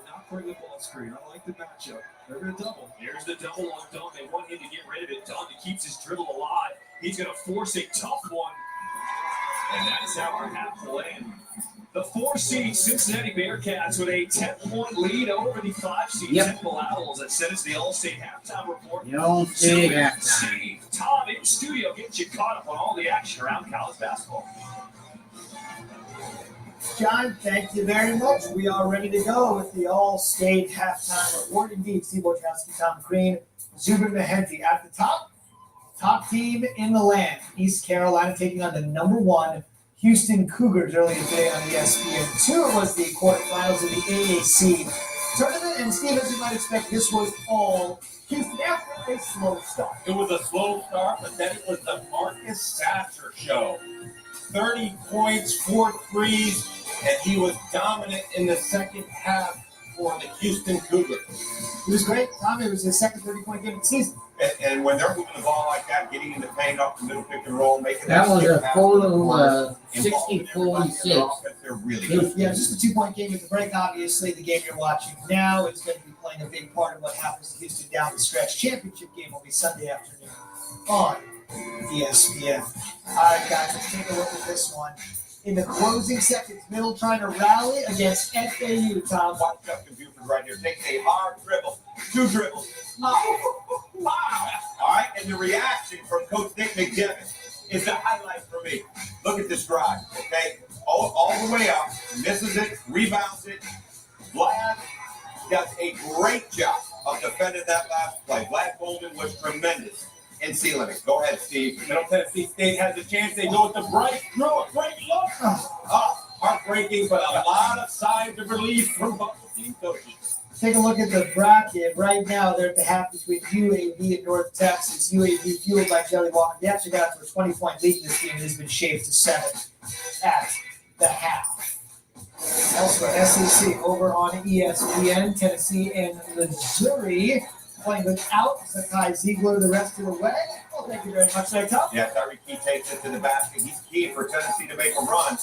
Not bring the ball screen. I like the matchup. They're going to double. Here's the double on Dunn. They want him to get rid of it. Dunn keeps his dribble alive. He's going to force a tough one. And that's how our half will end. The 4-seed Cincinnati Bearcats with a 10-point lead over the 5-seed Temple Owls. That sends the All-State halftime report. You don't see Steve, halftime. Steve, Tom in studio getting you caught up on all the action around college basketball. John, thank you very much. We are ready to go with the All-State halftime report. Indeed, Steve Wojciechowski, Tom Green, Zubin Mehenti at the top. Top team in the land, East Carolina taking on the number 1 Houston Cougars earlier today on ESPN2. It was the quarterfinals of the AAC tournament, and Steve, as you might expect, this was all Houston after a slow start. It was a slow start, but then it was the Marcus Sasser show. 30 points, 4 threes, and he was dominant in the second half for the Houston Cougars. It was great. Tom, it was his second 30-point game of the season. And when they're moving the ball like that, getting in the paint off the middle pick and roll, making That was skip a pass total of involving 64 and everybody in 6. their offense, they're really good. Yeah, just a 2-point game at the break. Obviously, the game you're watching now is going to be playing a big part of what happens to Houston down the stretch. Championship game will be Sunday afternoon on ESPN. All right, guys, let's take a look at this one. In the closing seconds, Middle trying to rally against FAU, Tom. Watch Justin Buford right here. Take a hard dribble, 2 dribbles. Wow. All right, and the reaction from Coach Nick McDevitt is the highlight for me. Look at this drive, okay? All the way up, misses it, rebounds it. Vlad does a great job of defending that last play. Vlad Golden was tremendous in sealing it. Go ahead, Steve. Middle Tennessee State has a chance. They go with the Bryce through a great look. Heartbreaking, but a lot of signs of relief from both team coaches. Take a look at the bracket. Right now, they're at the half between UAB and North Texas. UAB fueled by Jelly Walker. They actually got to a 20-point lead in this game. It has been shaved to 7 at the half. Elsewhere, SEC over on ESPN. Tennessee and Missouri playing without Sakai Ziegler the rest of the way. Well, thank you very much, there, Tom. Yeah, Tyreek Key takes it to the basket. He's key for Tennessee to make a run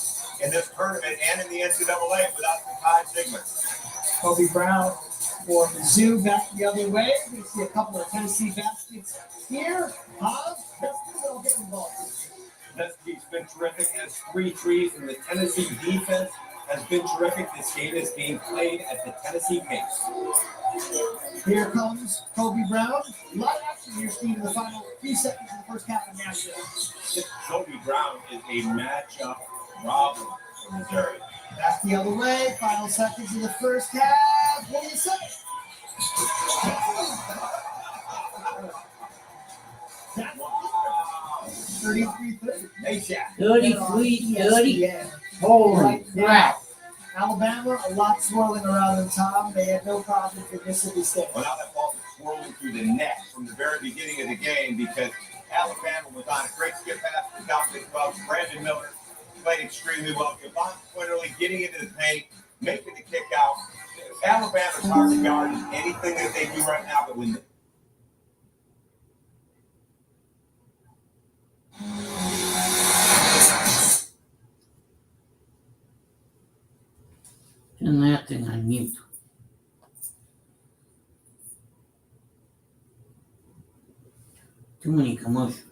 in this tournament and in the NCAA without Sakai Ziegler. Kobe Brown for Mizzou. Back the other way. We see a couple of Tennessee baskets here. Hobbs, that's pretty well getting involved. Tennessee's been terrific, has 3 threes, and the Tennessee defense has been terrific. This game is being played at the Tennessee pace. Here comes Kobe Brown. A lot of action here, Steve, in the final few seconds of the first half of Nashville. Kobe Brown is a matchup problem for Missouri. Back the other way. Final seconds of the first half. What do you say? That's 33-30. Nice shot. 33-30. Holy crap. Alabama, a lot swirling around them, Tom. They had no problem with Mississippi State. Well, now that ball is swirling through the net from the very beginning of the game because Alabama was on a great skip pass to Dominic Welch. Brandon Miller played extremely well. Javon Quinterly getting into the paint, making the kick out. Alabama's hard to guard in anything that they do right now, but when Turn that thing on mute. Too many commercials.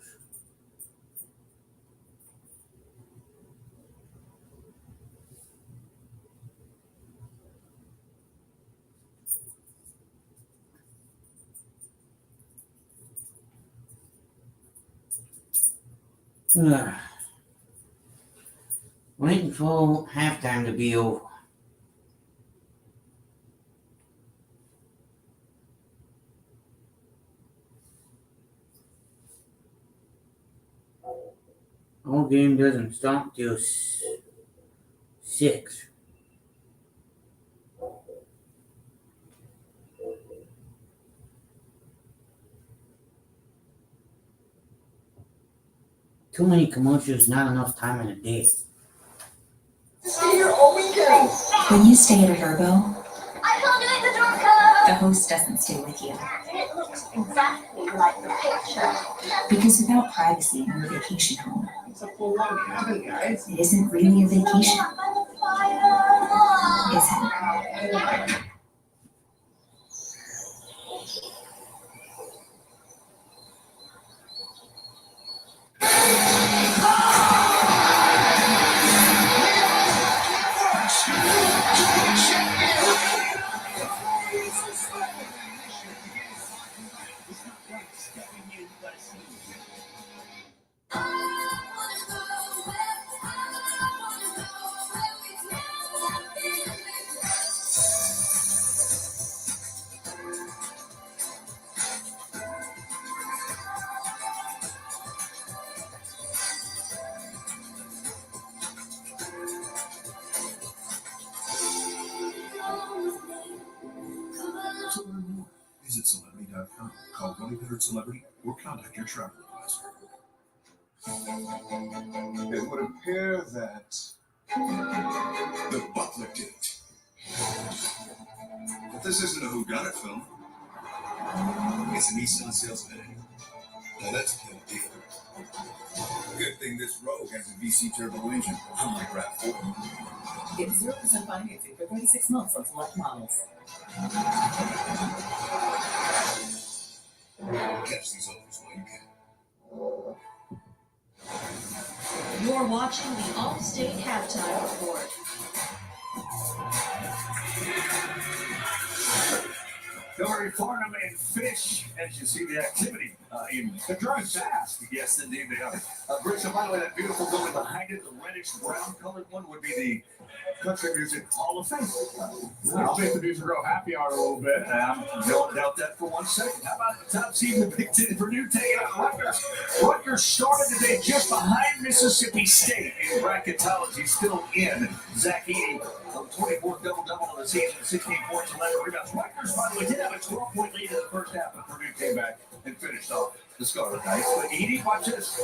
Waiting for halftime to be over. Whole game doesn't stop till 6. Too many commercials, not enough time in a day. Stay here all weekend. When you stay at a Verbo, I can't do it, the door code! the host doesn't stay with you. It looks exactly like the picture. Because without privacy in your vacation home, It's a full on cabin, guys. it isn't really a vacation, is it? Visit celebrity.com. Call 1-800-CELEBRITY or contact your travel advisor. It would appear that The Butler did it. But this isn't a whodunit film. It's a Nissan sales event. Now that's a good deal. Good thing this Rogue has a VC turbo engine, unlike RAV4. Get 0% financing for 36 months on select models. Catch these offers while you can. You're watching the Allstate Halftime Report. Hillary Farnham and Fish, as you see the activity in the driving fast. Yes, indeed they are. Bricks, by the way, that beautiful building behind it, the reddish brown colored one, would be the Country Music Hall of Fame. I'll make the Music Row happy hour a little bit. Don't doubt that for 1 second. How about the top seed in the Big Ten? Purdue taking out Rutgers. Rutgers started today just behind Mississippi State in bracketology, still in. Zach Edey, 24th double-double of the season, 16 points, 11 rebounds. Rutgers, by the way, did have a 12-point lead in the first half, but Purdue came back and finished off the Scarlet Knights. But Edey, watch this.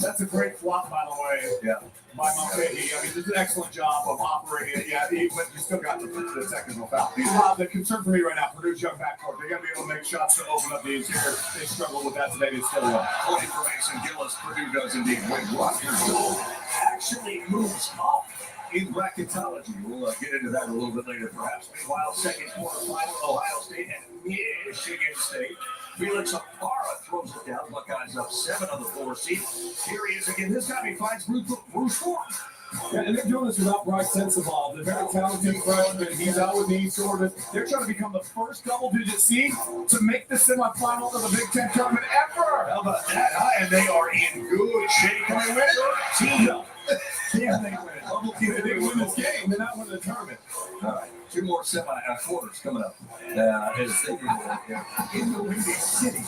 That's a great flop, by the way. Yeah. By Mulcahy. I mean, did an excellent job of operating it. Yeah, but you still got the technical foul. The concern for me right now, Purdue's young backcourt. They got to be able to make shots to open up the interior. They struggled with that today. They still will. Point for Mason Gillis. Purdue does indeed win. Rutgers, though, actually moves up in bracketology. We'll get into that a little bit later, perhaps. Meanwhile, second quarterfinal, Ohio State and Michigan State. Felix Apara throws it down. Buckeyes up 7 on the 4 seed. Here he is again. This time he finds Bruce Ford. Yeah, and they're doing this without Bryce Sensabaugh, the very talented freshman. He's out with knee disorder. They're trying to become the first double-digit seed to make the semifinal of the Big Ten tournament ever. How about that, huh? And they are in good shape. Can they win it? Team up. Can they win it? Bubble team. They win this game. They're not winning the tournament. All right. 2 more quarters coming up. As they do in the Windy City.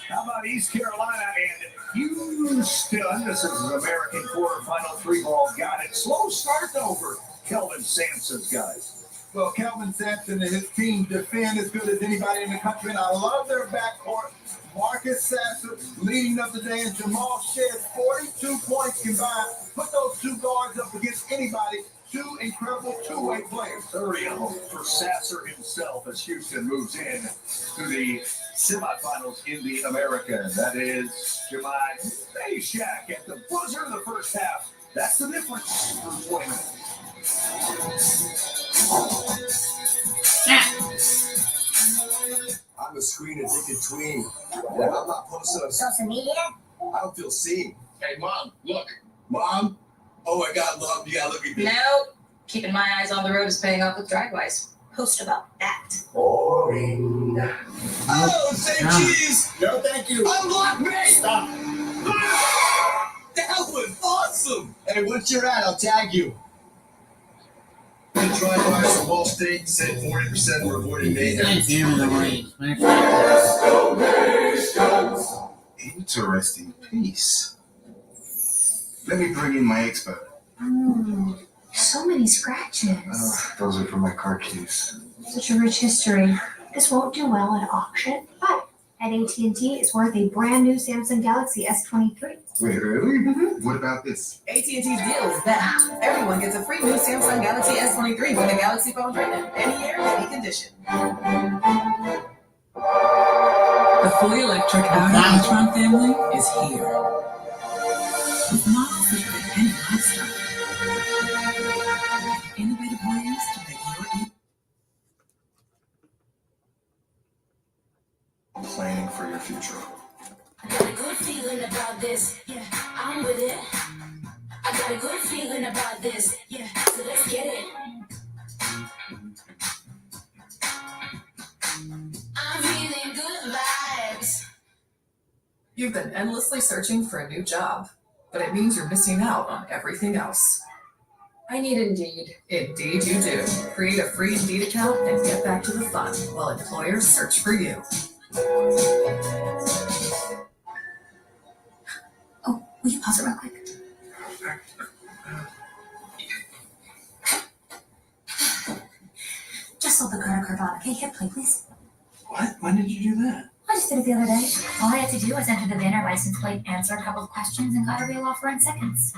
How about East Carolina and Houston? This is an American quarterfinal 3-ball. Got it. Slow start over Kelvin Sampson's guys. Well, Kelvin Sampson and his team defend as good as anybody in the country, and I love their backcourt. Marcus Sasser leading up the day, and Jamal Sheds 42 points combined. Put those 2 guards up against anybody. 2 incredible two-way players. 30 of them for Sasser himself as Houston moves in to the semifinals in the American. That is Jemai Bayshak at the buzzer of the first half. That's the difference for 20 minutes. I'm a screen-addicted tween. When I'm not posting on Social media? I don't feel seen. Hey, Mom, look. Mom? Oh my God, Mom, you gotta look at this. Nope. Keeping my eyes on the road is paying off with Dragwise. Post about that. Boring. Oh, say cheese! No, thank you. Unblock me! Stop. That was awesome! Hey, once you're at, I'll tag you. Drive-bys from Wall State said 40% were avoiding mayhem. Interesting piece. Let me bring in my expert. So many scratches. Those are from my car keys. Such a rich history. This won't do well at auction, but at AT&T, it's worth a brand new Samsung Galaxy S23. Wait, really? What about this? AT&T's deal is that everyone gets a free new Samsung Galaxy S23 with a Galaxy phone trade-in. Any year, any condition. The fully electric Audi e-tron family is here. With models that fit any lifestyle. Innovative ways to make your Planning for your future. I got a good feeling about this, yeah, I'm with it. I got a good feeling about this, yeah, so let's get it. I'm feeling good vibes. You've been endlessly searching for a new job, but it means you're missing out on everything else. I need Indeed. Indeed you do. Create a free Indeed account and get back to the fun while employers search for you. Oh, will you pause it real quick? Just sold the car to Carvana. Okay, hit play, please. What? When did you do that? I just did it the other day. All I had to do was enter the VIN or license plate, answer a couple of questions, and got a real offer in seconds.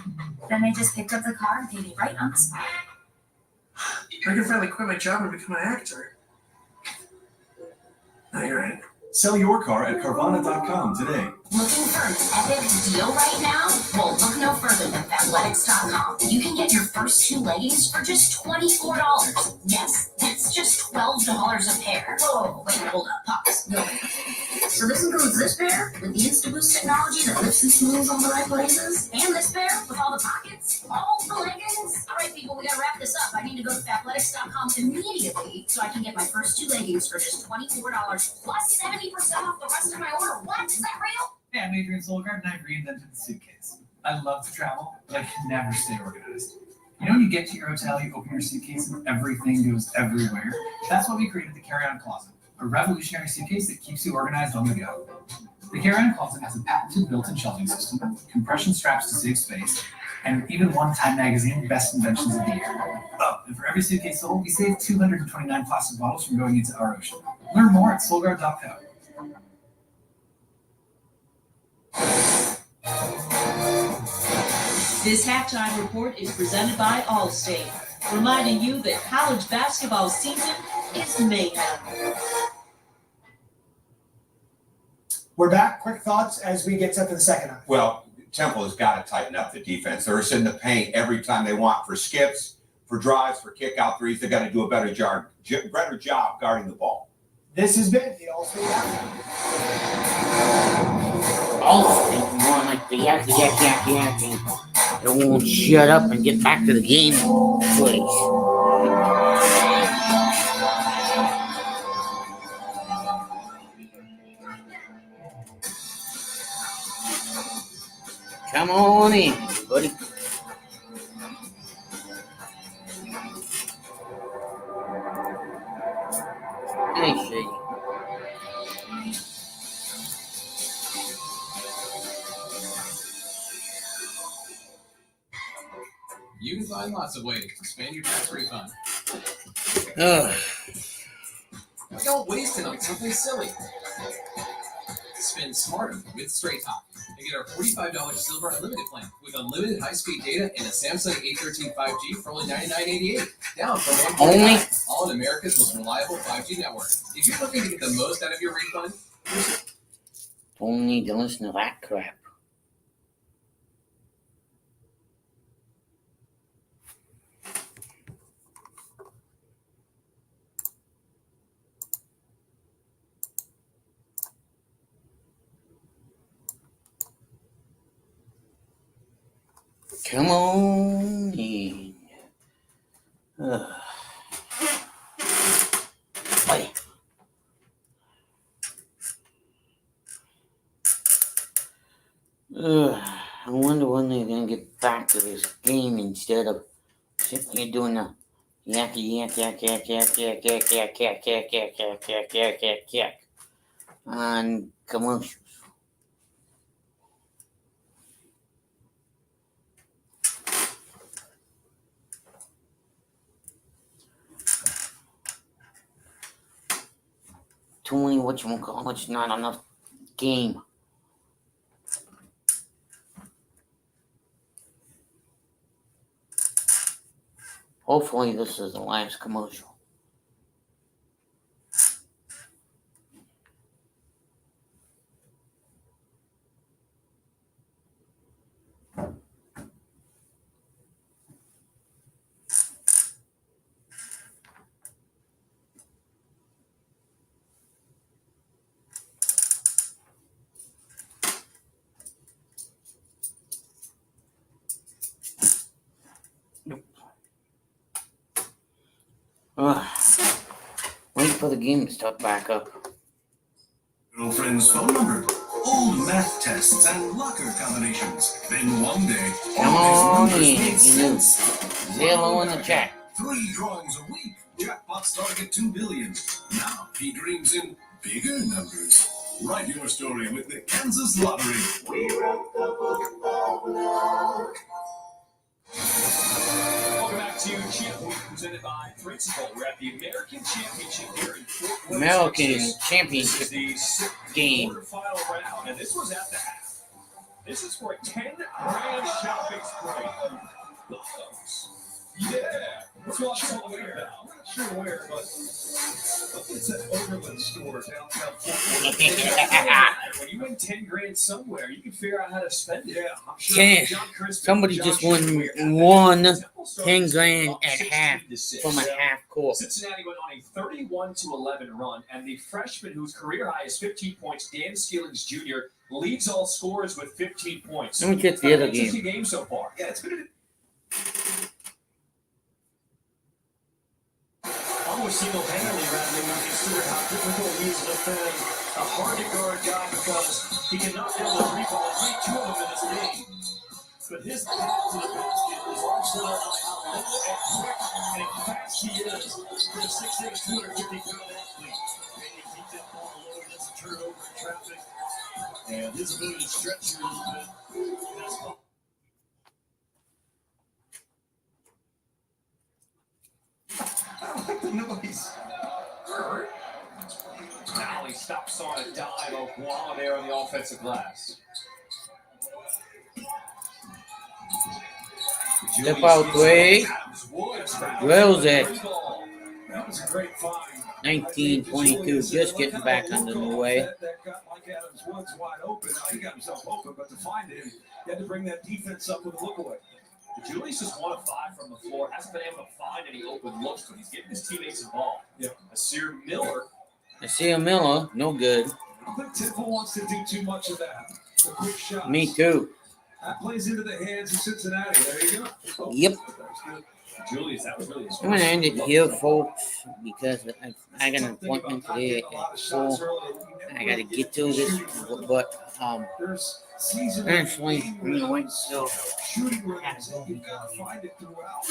Then they just picked up the car and paid me right on the spot. I can finally quit my job and become an actor. No, you're right. Sell your car at Carvana.com today. Looking for an epic deal right now? Well, look no further than Athletics.com. You can get your first 2 leggings for just $24. Yes, that's just $12 a pair. Whoa, wait, hold up, pause. No. So this includes this pair with the InstaBoost technology that lifts and smooths all the right places, and this pair with all the pockets, all the leggings. All right, people, we gotta wrap this up. I need to go to Athletics.com immediately so I can get my first 2 leggings for just $24 plus 70% off the rest of my order. What? Is that real? Yeah, I'm Adrian Solgaard, and I've reinvented the suitcase. I love to travel, but I can never stay organized. You know, when you get to your hotel, you open your suitcase and everything goes everywhere? That's why we created the Carry-On Closet, a revolutionary suitcase that keeps you organized on the go. The Carry-On Closet has a patented built-in shelving system, compression straps to save space, and even won Time Magazine Best Inventions of the Year. Oh, and for every suitcase sold, we saved 229 plastic bottles from going into our ocean. Learn more at Solgaard.co. This halftime report is presented by Allstate, reminding you that college basketball season is mayhem. We're back. Quick thoughts as we get set for the second half. Well, Temple has got to tighten up the defense. They're in the paint every time they want for skips, for drives, for kick out threes. They've got to do a better job guarding the ball. This has been the All-State Halftime. All-State, more like the yak. They won't shut up and get back to the game, please. Come on in, buddy. Hey, Shady. You can find lots of ways to spend your tax refund. Don't waste it on something silly. Spend smarter with Straight Talk and get our $45 Silver Unlimited plan with unlimited high-speed data and a Samsung A13 5G for only $99.88, down from $149. All in America's most reliable 5G network. If you're looking to get the most out of your refund, Don't need to listen to that crap. Come on in. Hey. I wonder when they're gonna get back to this game instead of sitting here doing the yak on commercials. Too many whatchamacallits, not enough game. Hopefully this is the last commercial. Wait for the game to start back up. Girlfriend's phone number, old math tests and locker combinations. Then one day, Come all on these numbers in, made you sense. Zillow in the chat. 3 drawings a week. Jackpots target $2 billion. Now he dreams in bigger numbers. Write your story with the Kansas Lottery. We wrote the book of luck. Welcome back to Champ Week, presented by Principal. We're at the American Championship here in Fort Worth, American Texas. Championship This is the game. quarterfinal round, and this was at the half. This is for a 10-grand shopping spree. Bottoms. Yeah. That's what I'm talking about. I'm not sure where, but it's an Overland store downtown Fort Worth. When you win 10 grand somewhere, you can figure out how to spend it. Yeah, I'm sure. Yeah, John Crispin, somebody John just Schumer, won Temple started 10 this grand game up at half 16-6. from a half court. Cincinnati went on a 31-11 run, and the freshman whose career high is 15 points, Dan Skillings Jr., leads all scorers with 15 points. Let me get the other game. Interesting game so far. Yeah, it's been almost single-handedly rattling when you consider how difficult he is to defend. A hard-to-guard guy because he can knock down the three balls, make 2 of them in this game. But his path to the basket is also how nimble and quick and fast he is for a 6'8", 250-pound athlete. And you keep that ball low against the turnover in traffic. And his ability to stretch you a little bit. That's all. I don't like the noise. Now he stops on a dime. Oklahoma there on the offensive glass. Step out three. Drills it. That was a great find. 19-22, just getting back under the way. That got Mike Adams Woods wide open. Now he got himself open, but to find him, He had to bring that defense up with a look away. Julius is 1 of 5 from the floor. Hasn't been able to find any open looks, but he's getting his teammates involved. Yeah. Asir Miller. No good. I don't think Temple wants to do too much of that. The quick shots. Me too. That plays into the hands of Cincinnati. There you go. Oh, Yep. that was good. Julius, that was really his I'm gonna first end it look. here, folks, because I got an appointment today at 4. I gotta get to this, but There's season eventually I'm gonna wait till shooting ranges. You gotta find it throughout.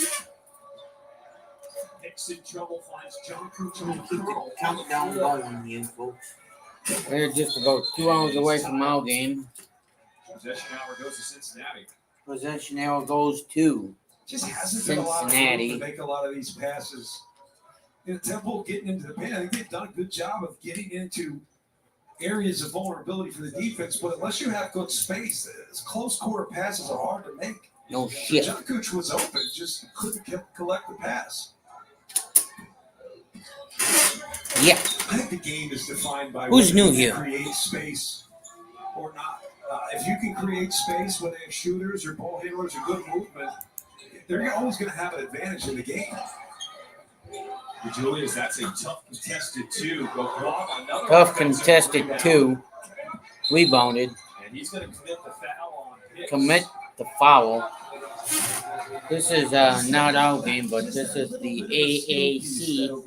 Nick's in trouble, finds John Cooch I'm on gonna the keep throw. the countdown going here, folks. We're just about 2 hours away from our game. Possession hour goes to Cincinnati. Possession arrow goes to Just hasn't been a lot of room Cincinnati. to make a lot of these passes. Temple getting into the paint. I think they've done a good job of getting into areas of vulnerability for the defense, but unless you have good space, close quarter passes are hard to make. No shit. John Cooch was open, just couldn't collect the pass. Yeah. I think the game is defined by Who's whether new you here? can create space or not. If you can create space when they have shooters or ball handlers or good movement, they're always going to have an advantage in the game. Julius, that's a tough contested 2. Guam, another Tough offensive contested rebound. 2. Rebounded. And he's going to commit the foul on Hicks. Commit the foul. This is not our game, but this is the AAC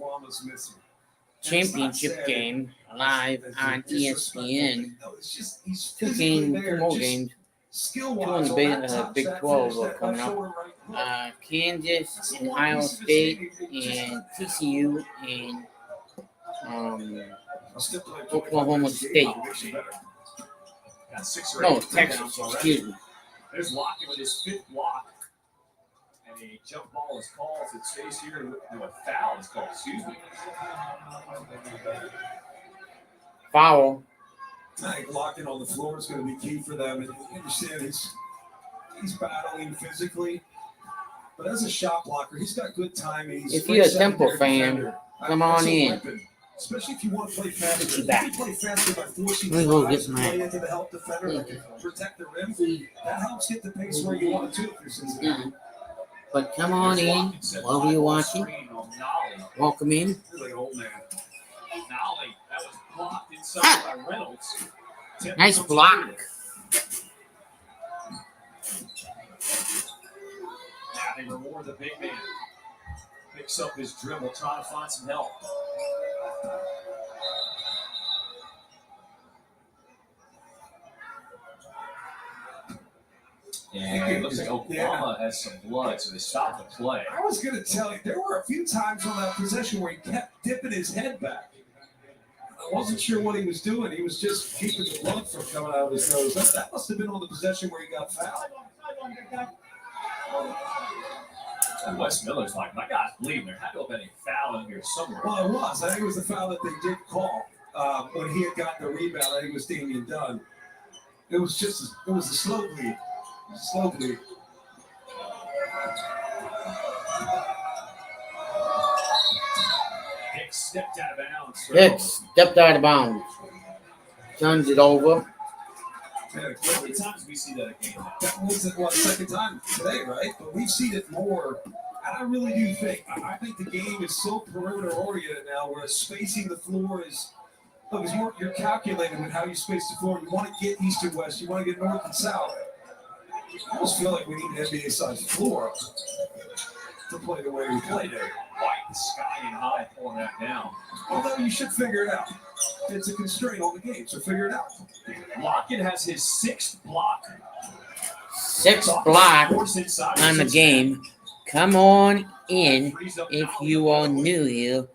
championship game live on ESPN. Two more games. Two in the Big 12 are coming up. Kansas and Ohio State and TCU and Oklahoma State. Got 6 or 8 No, rebounds Texas, already. excuse me. There's Lockett with his 5th block. And a jump ball is called. It stays here. No, a foul is called. Excuse me. Foul. I think locking on the floor is going to be key for them. And you understand he's battling physically, but as a shot blocker, he's got good timing. He's If you're a great Temple secondary fan, defender. come That's on a in. weapon, especially if you want to play faster. Get you If back. you play faster by forcing Let me go drives get and my- play into the help defender to protect the rim. That helps get the pace where you want it to if you're Cincinnati. But come on in, wherever you're watching. Welcome in. You're like, old man. Nolly, that was blocked inside by Reynolds. Temple Nice comes block. through. Now they reward the big man. Picks up his dribble, trying to find some help. And it looks like Oklahoma has some blood, so they stop the play. I was going to tell you, there were a few times on that possession where he kept dipping his head back. I wasn't sure what he was doing. He was just keeping the blood from coming out of his nose. That must have been on the possession where he got fouled. And Wes Miller's like, my God's bleeding. There had to have been a foul in here somewhere. Well, it was. I think it was the foul that they did call when he had gotten the rebound. I think it was Damian Dunn. It was a slow bleed. Slow bleed. Hicks stepped out of bounds. Hicks stepped out of bounds. Turns it over. How many times we see that again? That was the second time today, right? But we've seen it more. And I really do think, I think the game is so perimeter oriented now where spacing the floor is, look, it's more, you're calculating with how you space the floor. You want to get east and west. You want to get north and south. I almost feel like we need an NBA-sized floor to play the way we play there. White, sky and high, pulling that down. Although you should figure it out. It's a constraint on the game, so figure it out. Lockett has his 6th block. 6th block on the game. Come on in if you are new here.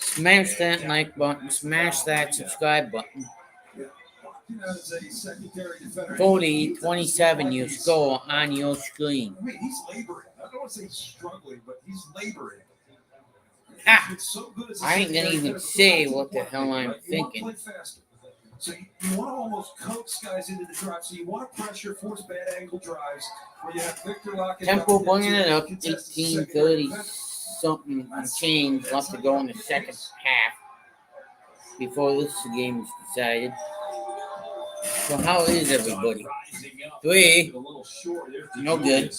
Smash that like button. Smash that subscribe button. 40-27 your score on your screen. I mean, he's laboring. I don't want to say he's struggling, but he's laboring. So good as a I ain't gonna even say what the hell I'm thinking. play faster. So you want to almost coax guys into the drive. So you want to pressure, force bad angle drives where you have Victor Lockett. Temple bringing it up, 18:30 something and change left to go in the second half before this game is decided. So how is everybody? Rising up. 3. A little short. There's No good.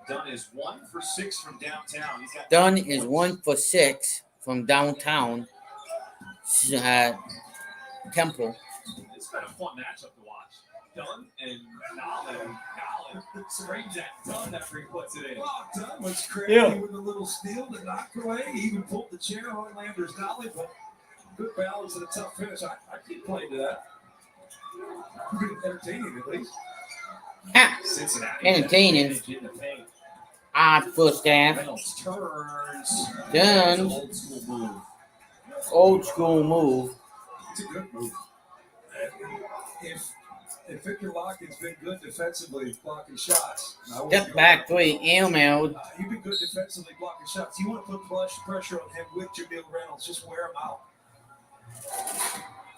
Dunn is 1 for 6 from downtown. He's got Dunn is 1 for 6 from downtown. Temple. It's been a fun matchup to watch. Dunn and Nolan screams at Dunn after he puts it in. Well, Dunn was crafty with a little steal that knocked away. He even pulled the chair on Landers Dolly, but good balance and a tough finish. I keep playing to that. Pretty entertaining, at least. Cincinnati. Entertaining. In the paint. Odd first half. Reynolds turns. Dunn. Old school move. Old school move. It's a good move. If Victor Larkin's been good defensively blocking shots. Step back 3. Ailmailed. You've been good defensively blocking shots. You want to put pressure on him with Jamil Reynolds. Just wear him out.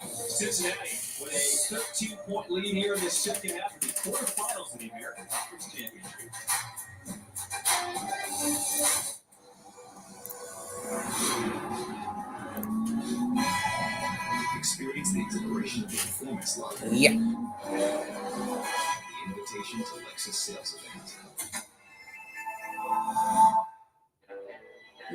Cincinnati with a 13-point lead here in the second half of the quarterfinals of the American Conference Championship. Experience the exhilaration of the performance line. Yeah. The invitation to Lexus sales event.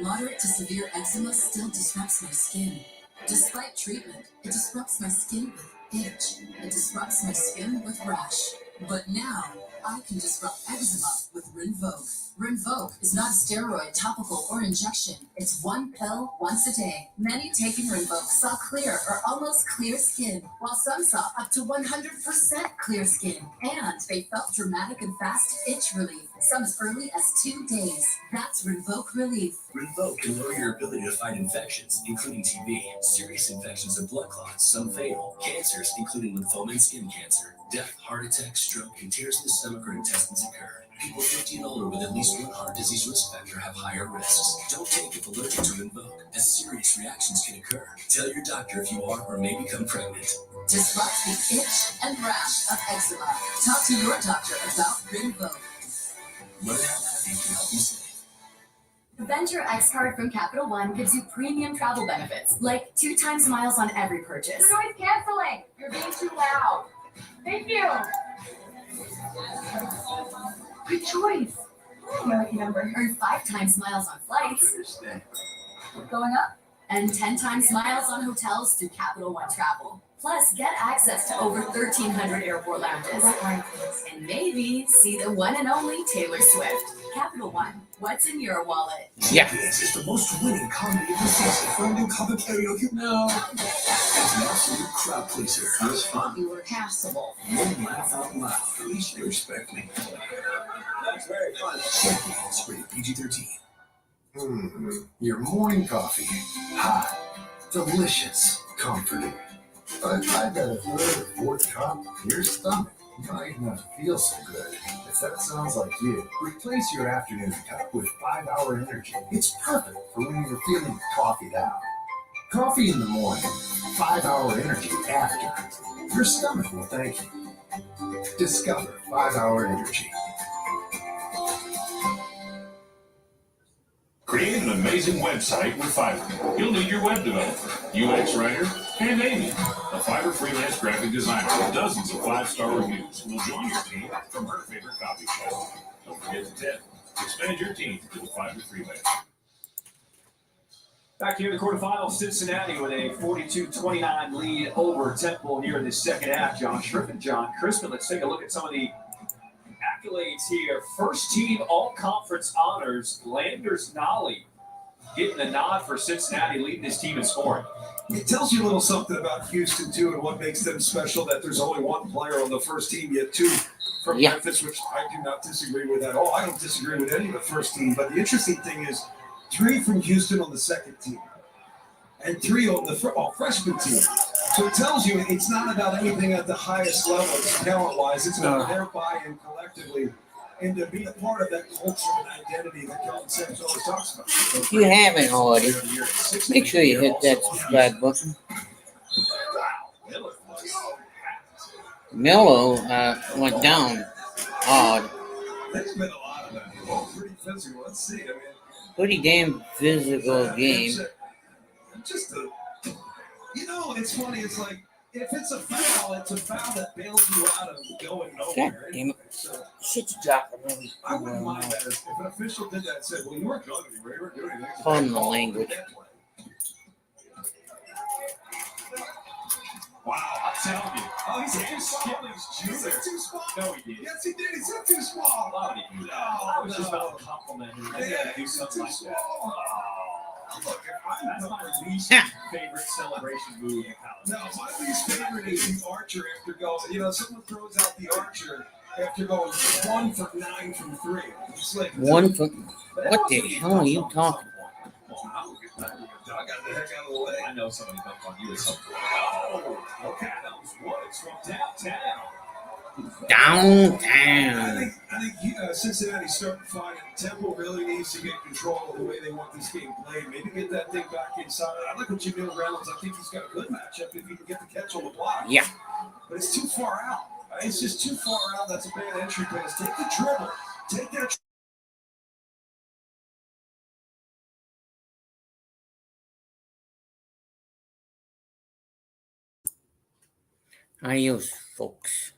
Moderate to severe eczema still disrupts my skin. Despite treatment, it disrupts my skin with itch. It disrupts my skin with rash. But now, I can disrupt eczema with Rinvoq. Rinvoq is not a steroid, topical, or injection. It's one pill once a day. Many taking Rinvoq saw clear or almost clear skin, while some saw up to 100% clear skin. And they felt dramatic and fast itch relief, some as early as 2 days. That's Rinvoq relief. Rinvoq can lower your ability to fight infections, including TB, serious infections and blood clots, some fatal, cancers, including lymphoma and skin cancer, death, heart attack, stroke, and tears in the stomach or intestines occur. People 50 and older with at least one heart disease risk factor have higher risks. Don't take if allergic to Rinvoq, as serious reactions can occur. Tell your doctor if you are or may become pregnant. Disrupt the itch and rash of eczema. Talk to your doctor about Rinvoq. Learn how happy can help you save. The Venture X card from Capital One gives you premium travel benefits, like 2 times miles on every purchase. You're always canceling. You're being too loud. Thank you. Good choice. Your lucky number. Earn 5 times miles on flights. Going up. And 10 times miles on hotels through Capital One Travel. Plus, get access to over 1,300 airport lounges. And maybe see the one and only Taylor Swift. Capital One, what's in your wallet? Yeah. This is the most winning comedy of the season. Friend and cover karaoke. No. It's an absolute crowd pleaser. It was fun. You were passable. One laugh out loud. At least they respect me. That's very fun. It's rated PG-13. Your morning coffee. Hot. Delicious. Comforting. But I bet if you're the 4th cup, your stomach might not feel so good. If that sounds like you, replace your afternoon cup with 5-Hour Energy. It's perfect for when you're feeling coffeeed out. Coffee in the morning, 5-Hour Energy after. Your stomach will thank you. Discover 5-Hour Energy. Create an amazing website with Fiverr. You'll need your web developer, UX writer, and Amy, a Fiverr freelance graphic designer with dozens of 5-star reviews, will join your team from her favorite coffee shop. Don't forget to tip. Expand your team to the Fiverr freelance. Back here in the quarterfinals, Cincinnati with a 42-29 lead over Temple here in the second half. John Shrift and John Crispin. Let's take a look at some of the accolades here. First team all-conference honors, Landers Nolly getting the nod for Cincinnati, leading his team in scoring. It tells you a little something about Houston, too, and what makes them special, that there's only one player on the first team, yet 2 from Memphis, which I do not disagree with at all. I don't disagree with any of the first team, but the interesting thing is 3 from Houston on the second team and 3 on the freshman team. So it tells you it's not about anything at the highest level, talent-wise. It's about their buy-in collectively and to be a part of that culture and identity that Kelvin Samuels always talks about. If you haven't already, make sure you hit that subscribe button. Melo went down hard. There's been a lot of that. Oh, pretty physical. Let's see. I mean, Pretty damn physical game. Just a, you know, it's funny. It's like If it's a foul that bails you out of going God nowhere. damn it. So Shit's dropping every I wouldn't mind that if an official did that and said, well, you weren't going anywhere, you weren't doing anything. Pardon the language. Wow, I'm telling you. Oh, he's Dave Skilling's He said Jr. too small. No, he did. Yes, he did. He said too small. Why would he do that? I was just about to compliment him. I Yeah, gotta do he said something too like small. that. Oh, look, That's my least favorite celebration move in college. No, my least favorite is the archer after going. Someone throws out the archer after going 1 for 9 from 3. It's like One for what the hell are you talking? Doug got the heck out of the way. I know somebody dunked on you at some point. Oh, okay. That was Woods from downtown. Downtown. I think Cincinnati's starting to find it. Temple really needs to get control of the way they want this game played. Maybe get that thing back inside. I like what Jamil Reynolds. I think he's got a good matchup if he can get the catch on the block. Yeah. But it's too far out. It's just too far out. That's a bad entry pass. Take the dribble. Take that. Adios, folks.